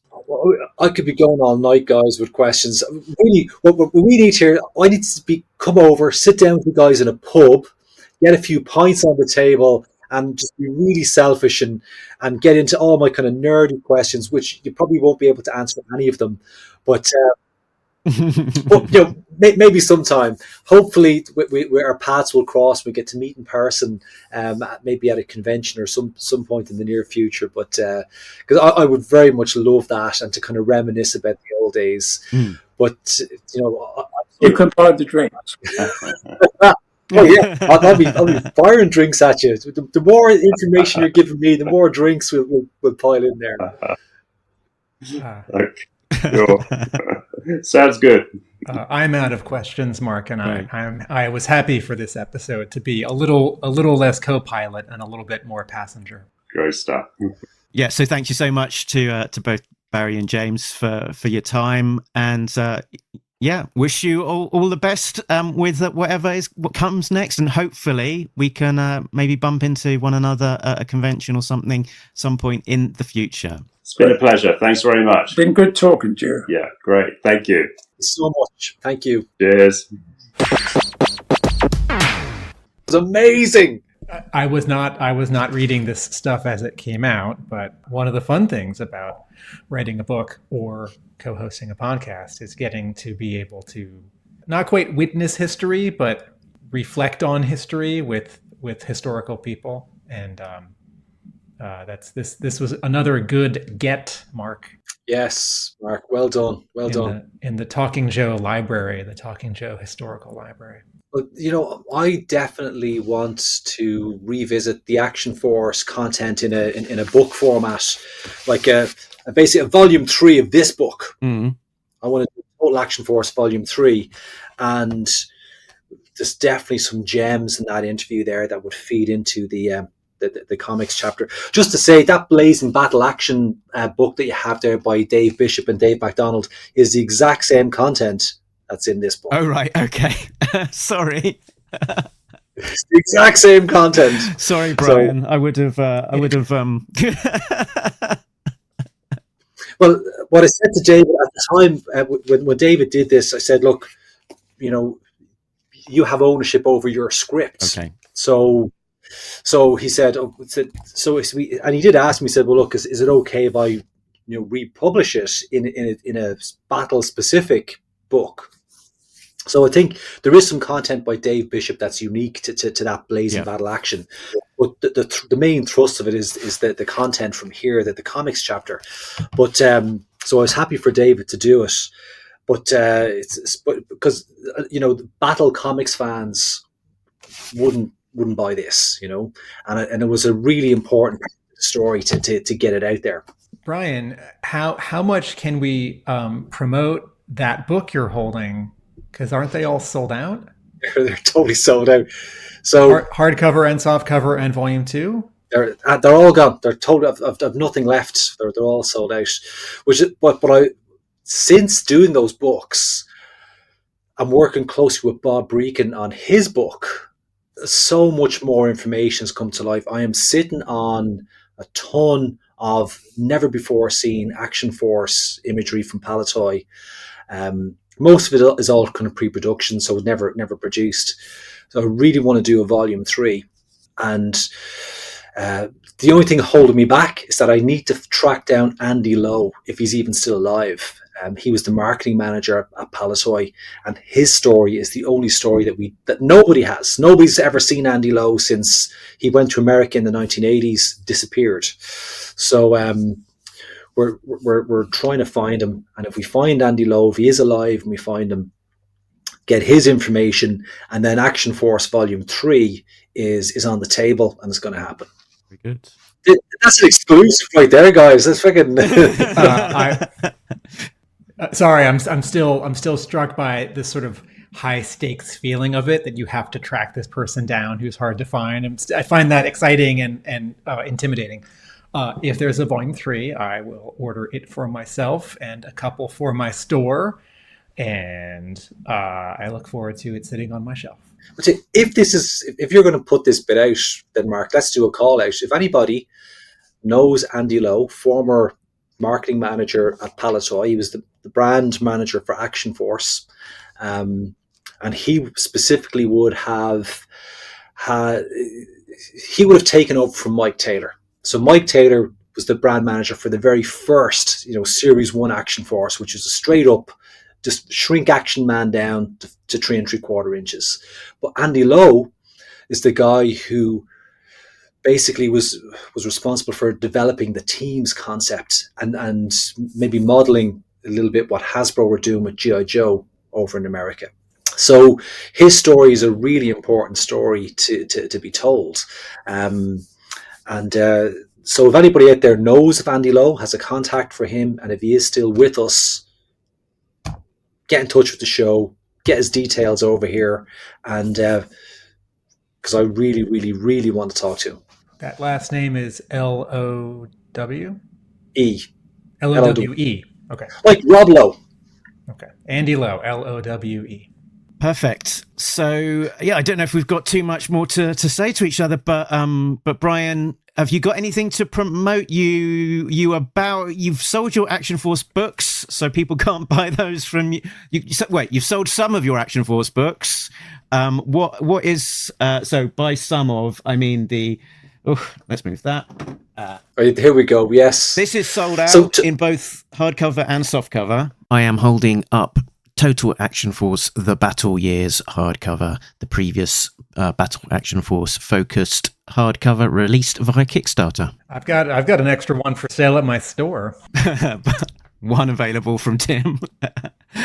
I could be going all night, guys, with questions. Really, what we need here, I need to come over, sit down with you guys in a pub, get a few pints on the table, and just be really selfish and get into all my kind of nerdy questions, which you probably won't be able to answer any of them. But but maybe sometime. Hopefully, our paths will cross. We get to meet in person, maybe at a convention or some point in the near future. But because I would very much love that, and to kind of reminisce about the old days. But you can buy the drinks. Oh yeah, I'll be firing drinks at you. The more information you're giving me, the more drinks will pile in there. Sounds good. I'm out of questions, Mark, and I was happy for this episode to be a little less co-pilot and a little bit more passenger. Great stuff. Yeah, so thank you so much to both Barrie and James for your time, and wish you all the best with what comes next, and hopefully we can maybe bump into one another at a convention or something some point in the future. It's been a pleasure. Thanks very much. It's been good talking to you. Yeah, great. Thank you. So much. Thank you. Cheers. It was amazing. I was not reading this stuff as it came out, but one of the fun things about writing a book or co-hosting a podcast is getting to be able to not quite witness history, but reflect on history with historical people. And this was another good get, Mark. Yes, Mark. Well done. Well done. In the Talking Joe library, the Talking Joe Historical Library. But, I definitely want to revisit the Action Force content in a book format, like basically a volume 3 of this book. Mm-hmm. I want to do Total Action Force volume 3, and there's definitely some gems in that interview there that would feed into the comics chapter. Just to say, that Blazing Battle Action book that you have there by Dave Bishop and Dave MacDonald is the exact same content that's in this book. Oh, right. Okay. Sorry. It's the exact same content. Sorry, Brian. So, I would have. Well, what I said to David at the time, when David did this, I said, look, you have ownership over your script. Okay. So he said, and he did ask me, he said, well, look, is it okay if I, republish it in a battle specific book? So I think there is some content by Dave Bishop that's unique to that Blazing Battle Action. But the main thrust of it is the content from here, the comics chapter. But so I was happy for David to do it. But because battle comics fans wouldn't buy this, and it was a really important story to get it out there. Brian, how much can we promote that book you're holding? Because aren't they all sold out? They're totally sold out. So hardcover and softcover and volume 2? They're all gone. They're totally. I've nothing left. They're all sold out. But since doing those books, I'm working closely with Bob Breakin on his book. So much more information has come to life. I am sitting on a ton of never before seen Action Force imagery from Palitoy. Most of it is all kind of pre-production, so it never produced. So I really want to do a volume 3, and The only thing holding me back is that I need to track down Andy Lowe, if he's even still alive. He was the marketing manager at Palatoy, and his story is the only story that nobody has. Nobody's ever seen Andy Lowe since he went to America in the 1980s, disappeared. So we're trying to find him, and if we find Andy Lowe, if he is alive, and we find him, get his information, and then Action Force Volume 3 is on the table, and it's going to happen. Very good. That's an exclusive right there, guys. That's freaking. Sorry, I'm still struck by this sort of high stakes feeling of it, that you have to track this person down who's hard to find. I find that exciting and intimidating. If there's a volume 3, I will order it for myself and a couple for my store, and I look forward to it sitting on my shelf. If you're going to put this bit out, then Mark, let's do a call out. If anybody knows Andy Lowe, former marketing manager at Palatoy, he was the brand manager for Action Force, and he specifically would have taken up from Mike Taylor. So Mike Taylor was the brand manager for the very first, Series 1 Action Force, which is a straight up just shrink Action Man down to 3 3/4 inches. But Andy Lowe is the guy who basically was responsible for developing the team's concept and maybe modeling a little bit what Hasbro were doing with G.I. Joe over in America. So his story is a really important story to be told. So if anybody out there knows if Andy Lowe, has a contact for him, and if he is still with us, get in touch with the show, get his details over here, and because I really, really, really want to talk to him. That last name is L-O-W? E. L-O-W-E. Okay. Like Rob Lowe. Okay. Andy Lowe, L-O-W-E. Perfect. So, I don't know if we've got too much more to say to each other, but Brian, have you got anything to promote? You've sold your Action Force books, so people can't buy those from you. You've sold some of your Action Force books. What is so by some of? I mean let's move that. Here we go. Yes, this is sold out in both hardcover and softcover. I am holding up Total Action Force: The Battle Years hardcover, the previous Battle Action Force focused hardcover released via Kickstarter. I've got an extra one for sale at my store. One available from Tim.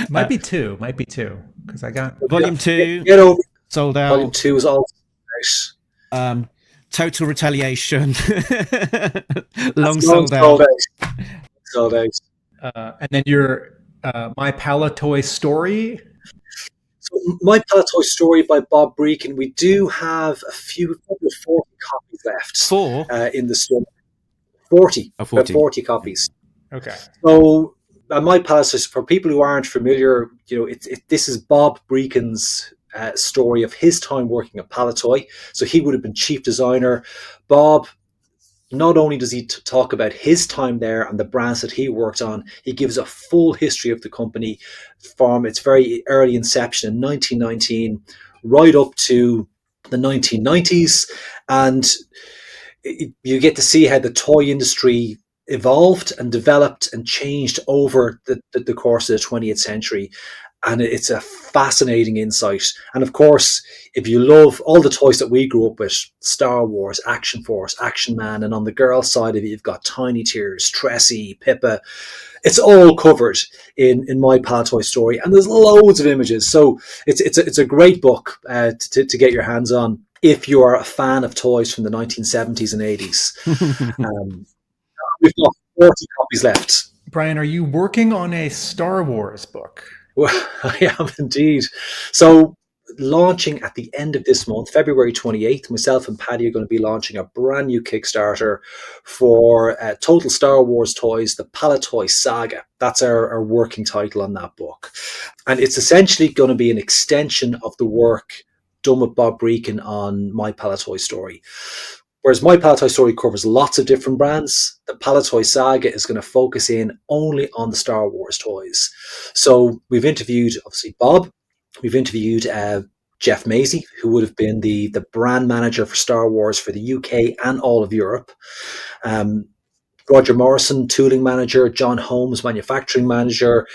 Might be two, because I got Volume 2 sold out. Volume 2 is all nice. Total Retaliation. Long sold out. Sold out. And then your My Palatoy Story. So My Palatoy Story by Bob Breakin. We do have a few, probably 40 copies left. In the store. 40. 40 copies. Okay. So My Palatoy, for people who aren't familiar, this is Bob Breakin's story of his time working at Palatoy. So he would have been chief designer. Bob, not only does he talk about his time there and the brands that he worked on, he gives a full history of the company from its very early inception in 1919 right up to the 1990s. And you get to see how the toy industry evolved and developed and changed over the course of the 20th century. And it's a fascinating insight. And of course, if you love all the toys that we grew up with, Star Wars, Action Force, Action Man, and on the girl side of it, you've got Tiny Tears, Tressie, Pippa. It's all covered in My Palatoy Story. And there's loads of images. So it's a great book to get your hands on if you are a fan of toys from the 1970s and 80s. We've got 40 copies left. Brian, are you working on a Star Wars book? Well, I am indeed. So launching at the end of this month, February 28th, myself and Paddy are going to be launching a brand new Kickstarter for Total Star Wars Toys, the Palatoy Saga. That's our working title on that book. And it's essentially going to be an extension of the work done with Bob Breakin on My Palatoy Story. Whereas My Palatoy Story covers lots of different brands, the Palatoy Saga is going to focus in only on the Star Wars toys. So we've interviewed, obviously, Bob. We've interviewed Jeff Macy, who would have been the brand manager for Star Wars for the UK and all of Europe. Roger Morrison, tooling manager, John Holmes, manufacturing manager,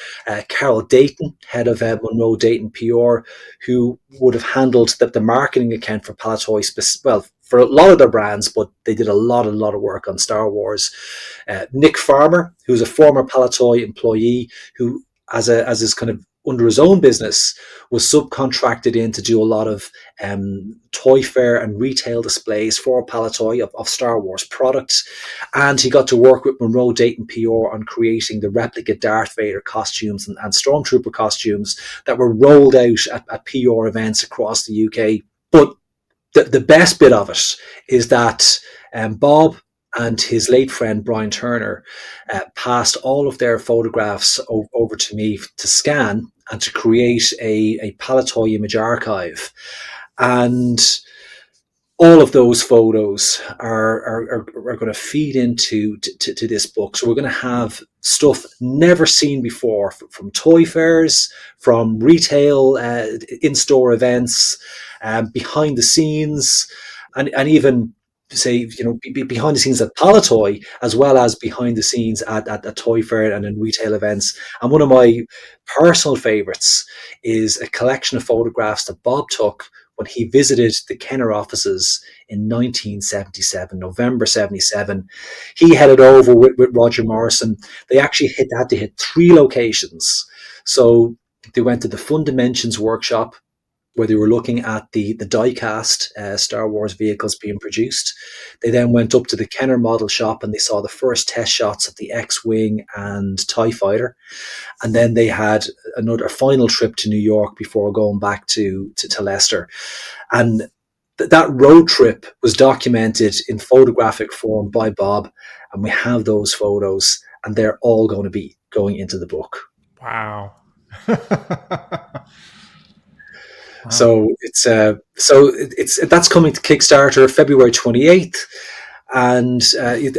Carol Dayton, head of Monroe Dayton PR, who would have handled the marketing account for Palatoy, for a lot of their brands, but they did a lot of work on Star Wars. Nick Farmer, who's a former Palatoy employee, who, as his kind of under his own business, was subcontracted in to do a lot of toy fair and retail displays for Palatoy of Star Wars products. And he got to work with Monroe Dayton PR on creating the replica Darth Vader costumes and Stormtrooper costumes that were rolled out at PR events across the UK. But the best bit of it is that Bob and his late friend Brian Turner passed all of their photographs over to me to scan and to create a Palatoy image archive. And all of those photos are going to feed into this book. So we're going to have stuff never seen before from toy fairs, from retail in-store events, behind the scenes, and even say, behind the scenes at Palatoy, as well as behind the scenes at a toy fair and in retail events. And one of my personal favorites is a collection of photographs that Bob took when he visited the Kenner offices in 1977, November 77. He headed over with Roger Morrison. They actually had to hit 3 locations. So they went to the Fun Dimensions workshop, where they were looking at the die-cast Star Wars vehicles being produced. They then went up to the Kenner model shop and they saw the first test shots of the X-Wing and TIE Fighter. And then they had another final trip to New York before going back to Leicester. And that road trip was documented in photographic form by Bob. And we have those photos, and they're all going to be going into the book. Wow. So it's that's coming to Kickstarter February 28th, and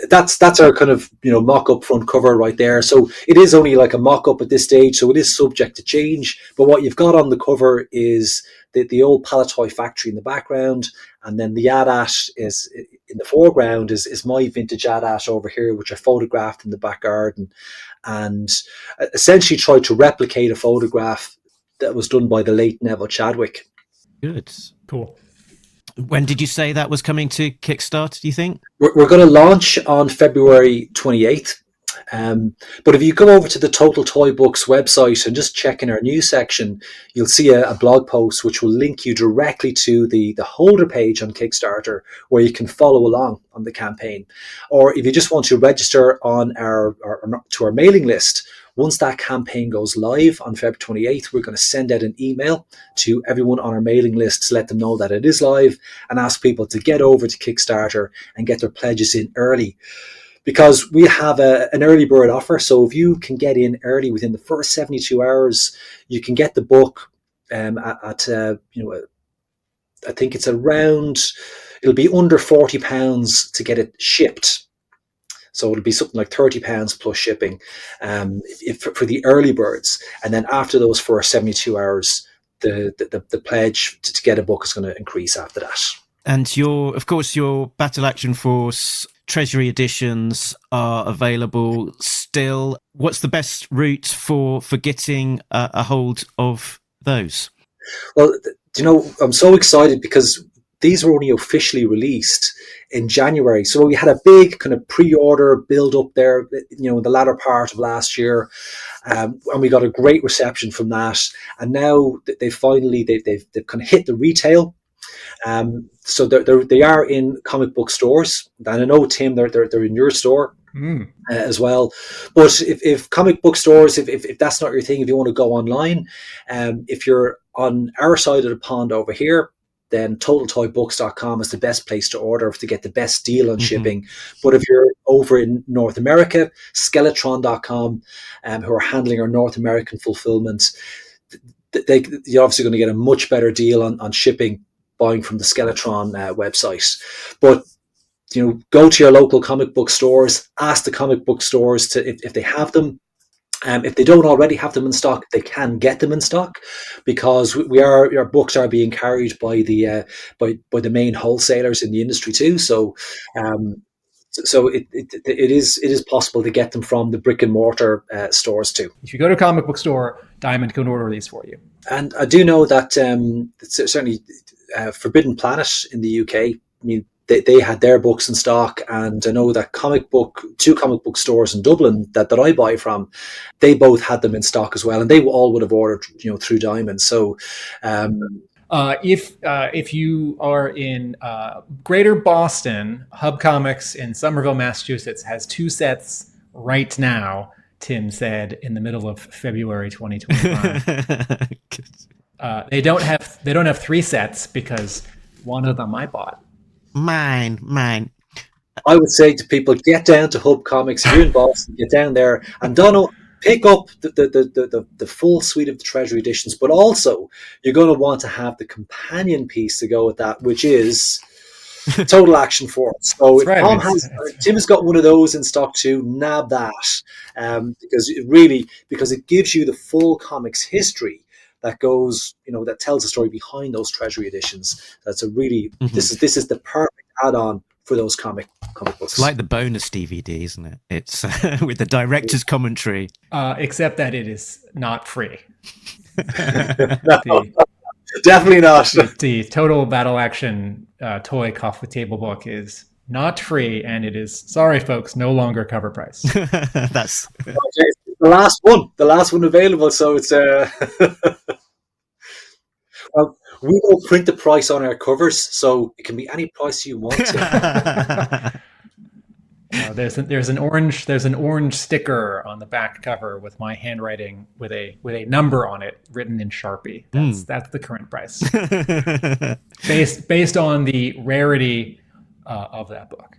that's our kind of mock-up front cover right there. So it is only like a mock-up at this stage, so it is subject to change. But what you've got on the cover is the old Palatoy factory in the background, and then the AT-AT is in the foreground is my vintage AT-AT over here, which I photographed in the back garden, and essentially tried to replicate a photograph that was done by the late Neville Chadwick. Good. Cool. When did you say that was coming to Kickstarter, do you think? We're going to launch on February 28th. But if you go over to the Total Toy Books website and just check in our news section, you'll see a blog post which will link you directly to the holder page on Kickstarter, where you can follow along on the campaign. Or if you just want to register on to our mailing list, once that campaign goes live on February 28th, we're going to send out an email to everyone on our mailing list to let them know that it is live, and ask people to get over to Kickstarter and get their pledges in early. Because we have an early bird offer. So if you can get in early within the first 72 hours, you can get the book at I think it's around, it'll be under £40 to get it shipped. So it'll be something like £30 plus shipping for the early birds. And then after those first 72 hours, the pledge to get a book is going to increase after that. And your Battle Action Force Treasury editions are available still. What's the best route for getting a hold of those? Well, I'm so excited because these were only officially released in January. So we had a big kind of pre-order build up there, in the latter part of last year. And we got a great reception from that. And now they've kind of hit the retail. So they are in comic book stores. And I know, Tim, they're in your store as well. But if comic book stores, if that's not your thing, if you want to go online, if you're on our side of the pond over here, then TotalToyBooks.com is the best place to order to get the best deal on shipping. But if you're over in North America, Skeletron.com, who are handling our North American fulfillment, you're obviously going to get a much better deal on shipping buying from the Skeletron website. But go to your local comic book stores, ask the comic book stores if they have them. If they don't already have them in stock, they can get them in stock, because our books are being carried by the main wholesalers in the industry too. So it is possible to get them from the brick and mortar stores too. If you go to a comic book store, Diamond can order these for you. And I do know that certainly Forbidden Planet in the UK, I mean, they had their books in stock, and I know that two comic book stores in Dublin that I buy from, they both had them in stock as well, and they all would have ordered through Diamond. So if you are in Greater Boston, Hub Comics in Somerville, Massachusetts has 2 sets right now, Tim said in the middle of February 2025. They don't have 3 sets because one of them I bought. Mine. I would say to people, get down to Hub Comics. If you're in Boston, get down there, and Donald, pick up the full suite of the Treasury editions. But also, you're going to want to have the companion piece to go with that, which is Total Action Force. So Tim has got one of those in stock too. Nab that, because it gives you the full comics history that goes, that tells the story behind those Treasury editions. That's a really this is the perfect add-on for those comic books. It's like the bonus DVD, isn't it? It's with the director's commentary. Except that it is not free. Definitely not. The Total Battle Action toy coffee table book is not free, and it is, sorry folks, no longer cover price. That's the last one available. So it's well, we don't print the price on our covers, so it can be any price you want to. There's an orange sticker on the back cover with my handwriting with a number on it written in Sharpie. That's the current price, based on the rarity of that book.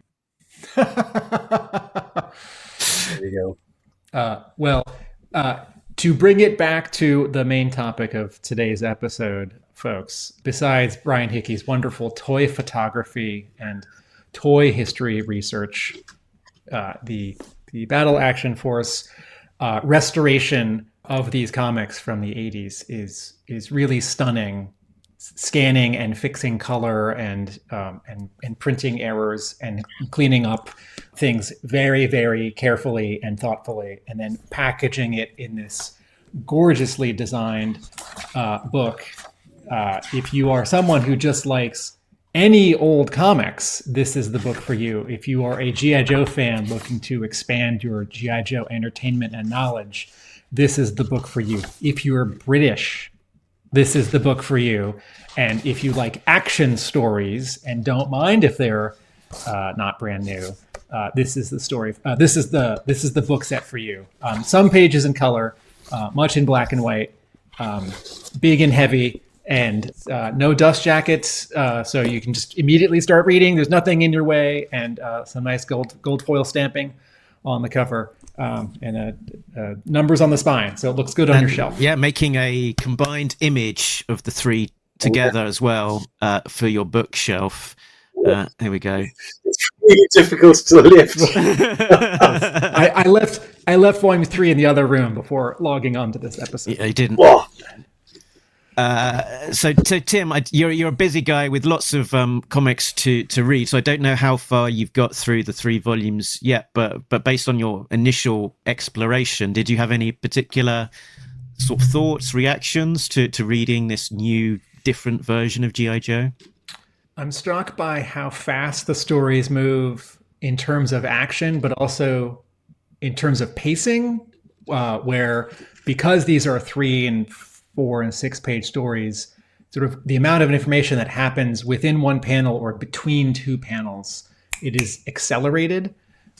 There you go. To bring it back to the main topic of today's episode, folks, besides Brian Hickey's wonderful toy photography and toy history research, the Battle Action Force restoration of these comics from the 80s is really stunning. Scanning and fixing color and printing errors and cleaning up things very, very carefully and thoughtfully, and then packaging it in this gorgeously designed book. If you are someone who just likes any old comics, this is the book for you. If you are a G.I. Joe fan looking to expand your G.I. Joe entertainment and knowledge, this is the book for you. If you're British, this is the book for you. And if you like action stories and don't mind if they're not brand new, this is the story. This is the book set for you. Some pages in color, much in black and white, big and heavy, and no dust jackets, so you can just immediately start reading. There's nothing in your way, and some nice gold foil stamping on the cover. And numbers on the spine, so it looks good on your shelf. Yeah, making a combined image of the 3 together as well for your bookshelf. There we go. It's really difficult to lift. I left volume 3 in the other room before logging on to this episode. Yeah, I didn't. Whoa. So Tim, you're a busy guy with lots of comics to read. So I don't know how far you've got through the 3 volumes yet, but based on your initial exploration, did you have any particular sort of thoughts, reactions to reading this new, different version of G.I. Joe? I'm struck by how fast the stories move in terms of action, but also in terms of pacing, where because these are 3 and 4 and 6 page stories, sort of the amount of information that happens within one panel or between 2 panels, it is accelerated.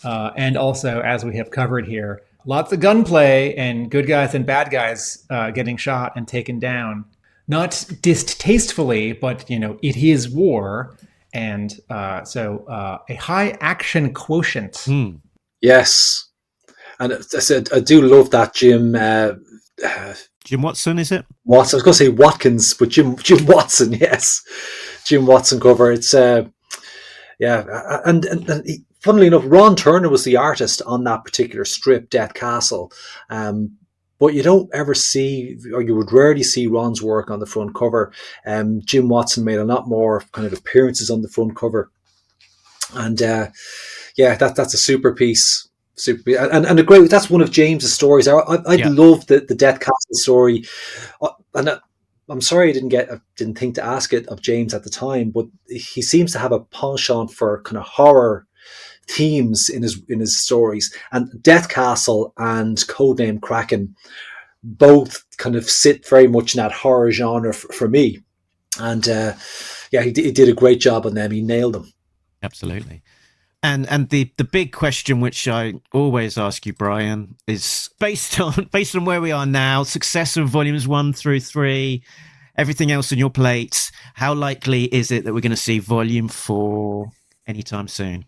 And also, as we have covered here, lots of gunplay and good guys and bad guys getting shot and taken down. Not distastefully, but, it is war. And so a high action quotient. Yes. And I said, I do love that Jim... Jim Watson, is it? Watson. I was going to say Watkins, but Jim Watson, yes. Jim Watson cover. It's, and funnily enough, Ron Turner was the artist on that particular strip, Death Castle. But you don't ever see, or you would rarely see Ron's work on the front cover. Jim Watson made a lot more kind of appearances on the front cover. And that's a super piece. And a great, that's one of James's stories. I love the Death Castle story. And I'm sorry I didn't think to ask it of James at the time, but he seems to have a penchant for kind of horror themes in his stories, and Death Castle and Codename Kraken both kind of sit very much in that horror genre for me. And he did a great job on them. He nailed them. Absolutely. And the big question, which I always ask you, Brian, is based on where we are now, success of volumes 1 through 3, everything else on your plate, how likely is it that we're going to see volume 4 anytime soon?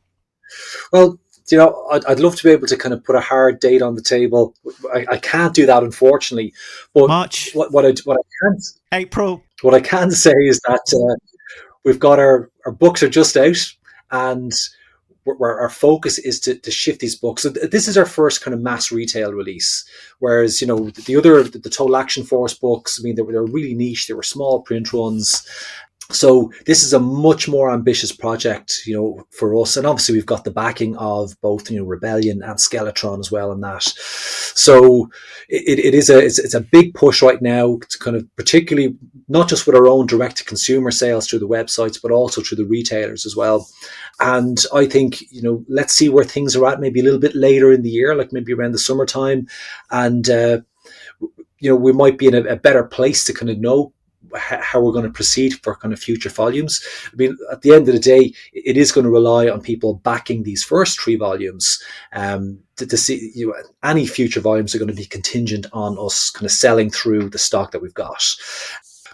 Well, I'd love to be able to kind of put a hard date on the table. I can't do that, unfortunately. But March. What I can April. What I can say is that we've got our books are just out, and where our focus is to shift these books. So this is our first kind of mass retail release. Whereas the Total Action Force books, I mean, they were really niche. They were small print runs. So this is a much more ambitious project, for us. And obviously we've got the backing of both, Rebellion and Skeletron as well in that. So it's a big push right now to kind of, particularly not just with our own direct to consumer sales through the websites, but also through the retailers as well. And I think, let's see where things are at maybe a little bit later in the year, like maybe around the summertime. And, we might be in a better place to kind of know how we're going to proceed for kind of future volumes. I mean, at the end of the day, it is going to rely on people backing these first 3 volumes. To see, any future volumes are going to be contingent on us kind of selling through the stock that we've got.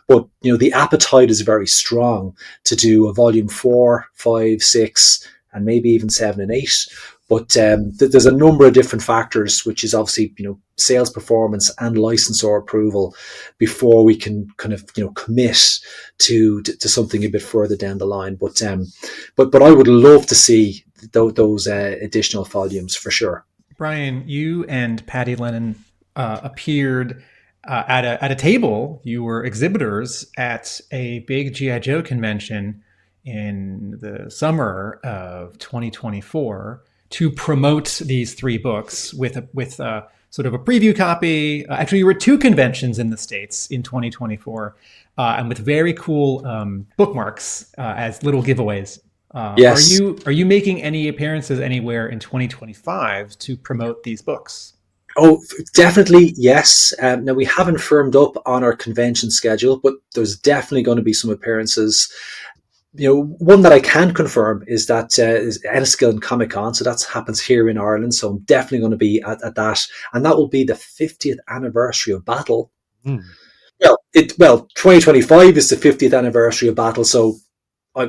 But the appetite is very strong to do a volume 4, 5, 6, and maybe even 7 and 8. But there's a number of different factors, which is obviously, sales performance and licensor approval before we can kind of, commit to something a bit further down the line. But I would love to see those additional volumes for sure. Brian, you and Patty Lennon appeared at a table. You were exhibitors at a big G.I. Joe convention in the summer of 2024. To promote these 3 books with sort of a preview copy. Actually, you were at 2 conventions in the States in 2024, and with very cool bookmarks as little giveways. Yes. Are you making any appearances anywhere in 2025 to promote these books? Oh, definitely, yes. Now, we haven't firmed up on our convention schedule, but there's definitely going to be some appearances. One that I can confirm is that is Enniskillen Comic Con, so that happens here in Ireland. So I'm definitely going to be at that, and that will be the 50th anniversary of Battle. Mm. Well, 2025 is the 50th anniversary of Battle, so I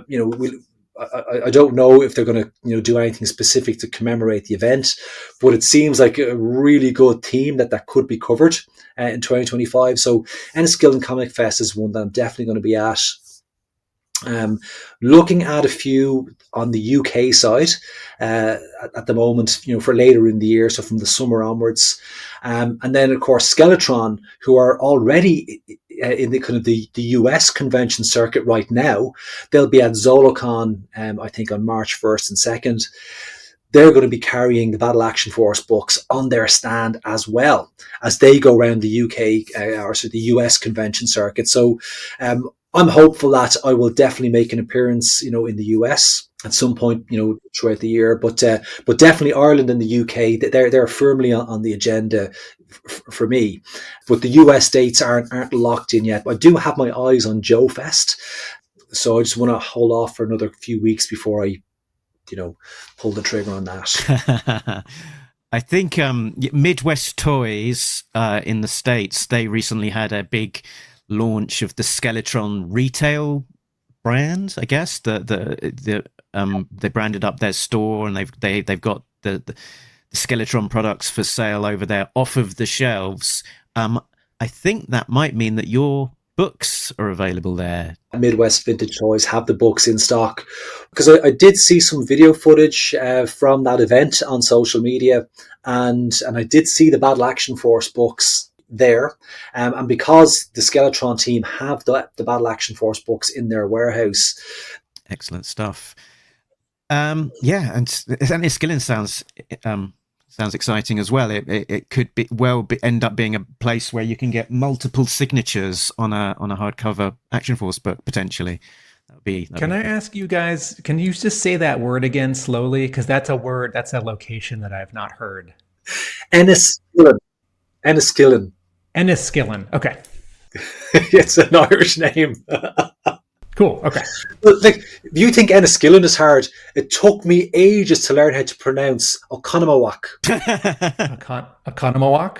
don't know if they're going to do anything specific to commemorate the event, but it seems like a really good theme that could be covered in 2025. So Enniskillen Comic Fest is one that I'm definitely going to be at. Looking at a few on the UK side at the moment, for later in the year, so from the summer onwards, and then of course Skeletron, who are already in the kind of the US convention circuit right now. They'll be at ZoloCon, I think on March 1st and 2nd. They're going to be carrying the Battle Action Force books on their stand as well as they go around the UK or so the US convention circuit. So I'm hopeful that I will definitely make an appearance, in the US at some point, throughout the year. But definitely Ireland and the UK, they're firmly on the agenda for me. But the US dates aren't locked in yet. I do have my eyes on Joe Fest, so I just want to hold off for another few weeks before I pull the trigger on that. I think Midwest Toys in the States, they recently had a big launch of the Skeletron retail brand. I guess they branded up their store, and they've got the Skeletron products for sale over there off of the shelves. I think that might mean that you're books are available there? Midwest Vintage Toys have the books in stock, because I did see some video footage from that event on social media, and I did see the Battle Action Force books there, and because the Skeletron team have the Battle Action Force books in their warehouse. Excellent stuff. And Enniskillen sounds exciting as well. It could end up being a place where you can get multiple signatures on a hardcover Action Force book potentially. Can I ask you guys? Can you just say that word again slowly? Because that's a word. That's a location that I have not heard. Enniskillen. Okay. It's an Irish name. Cool. Okay. Like, if you think Enniskillen is hard, it took me ages to learn how to pronounce Oconomowoc. Oconomowoc?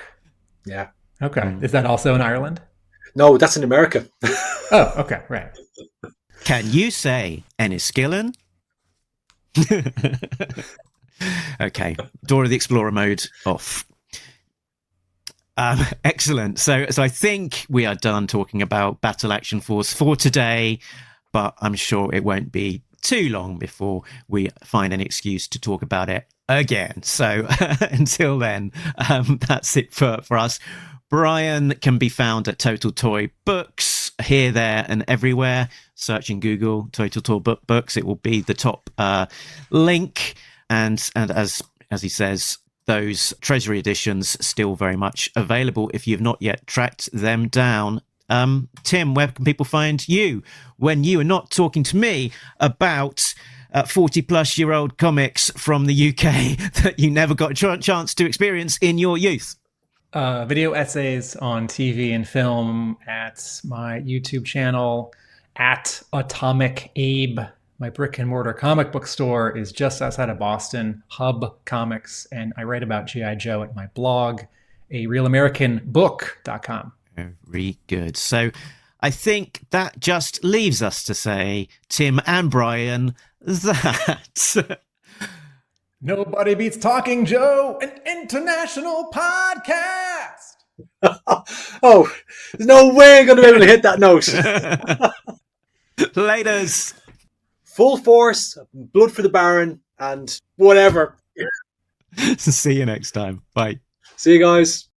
Yeah. Okay. Is that also in Ireland? No, that's in America. Oh, okay. Right. Can you say Enniskillen? Okay. Dora the Explorer mode off. Excellent. So I think we are done talking about Battle Action Force for today, but I'm sure it won't be too long before we find an excuse to talk about it again. So until then, that's it for us. Brian can be found at Total Toy Books, here, there, and everywhere. Search in Google Total Toy Books. It will be the top link. And as he says, those Treasury editions still very much available if you've not yet tracked them down. Tim, where can people find you when you are not talking to me about 40-plus-year-old comics from the UK that you never got a chance to experience in your youth? Video essays on TV and film at my YouTube channel, at Atomic Abe. My brick and mortar comic book store is just outside of Boston, Hub Comics, and I write about G.I. Joe at my blog, arealamericanbook.com. Very good. So I think that just leaves us to say, Tim and Brian, that Nobody Beats Talking Joe, an international podcast. Oh, there's no way I'm going to be able to hit that note. Laters. Full force, blood for the Baron, and whatever. See you next time. Bye. See you guys.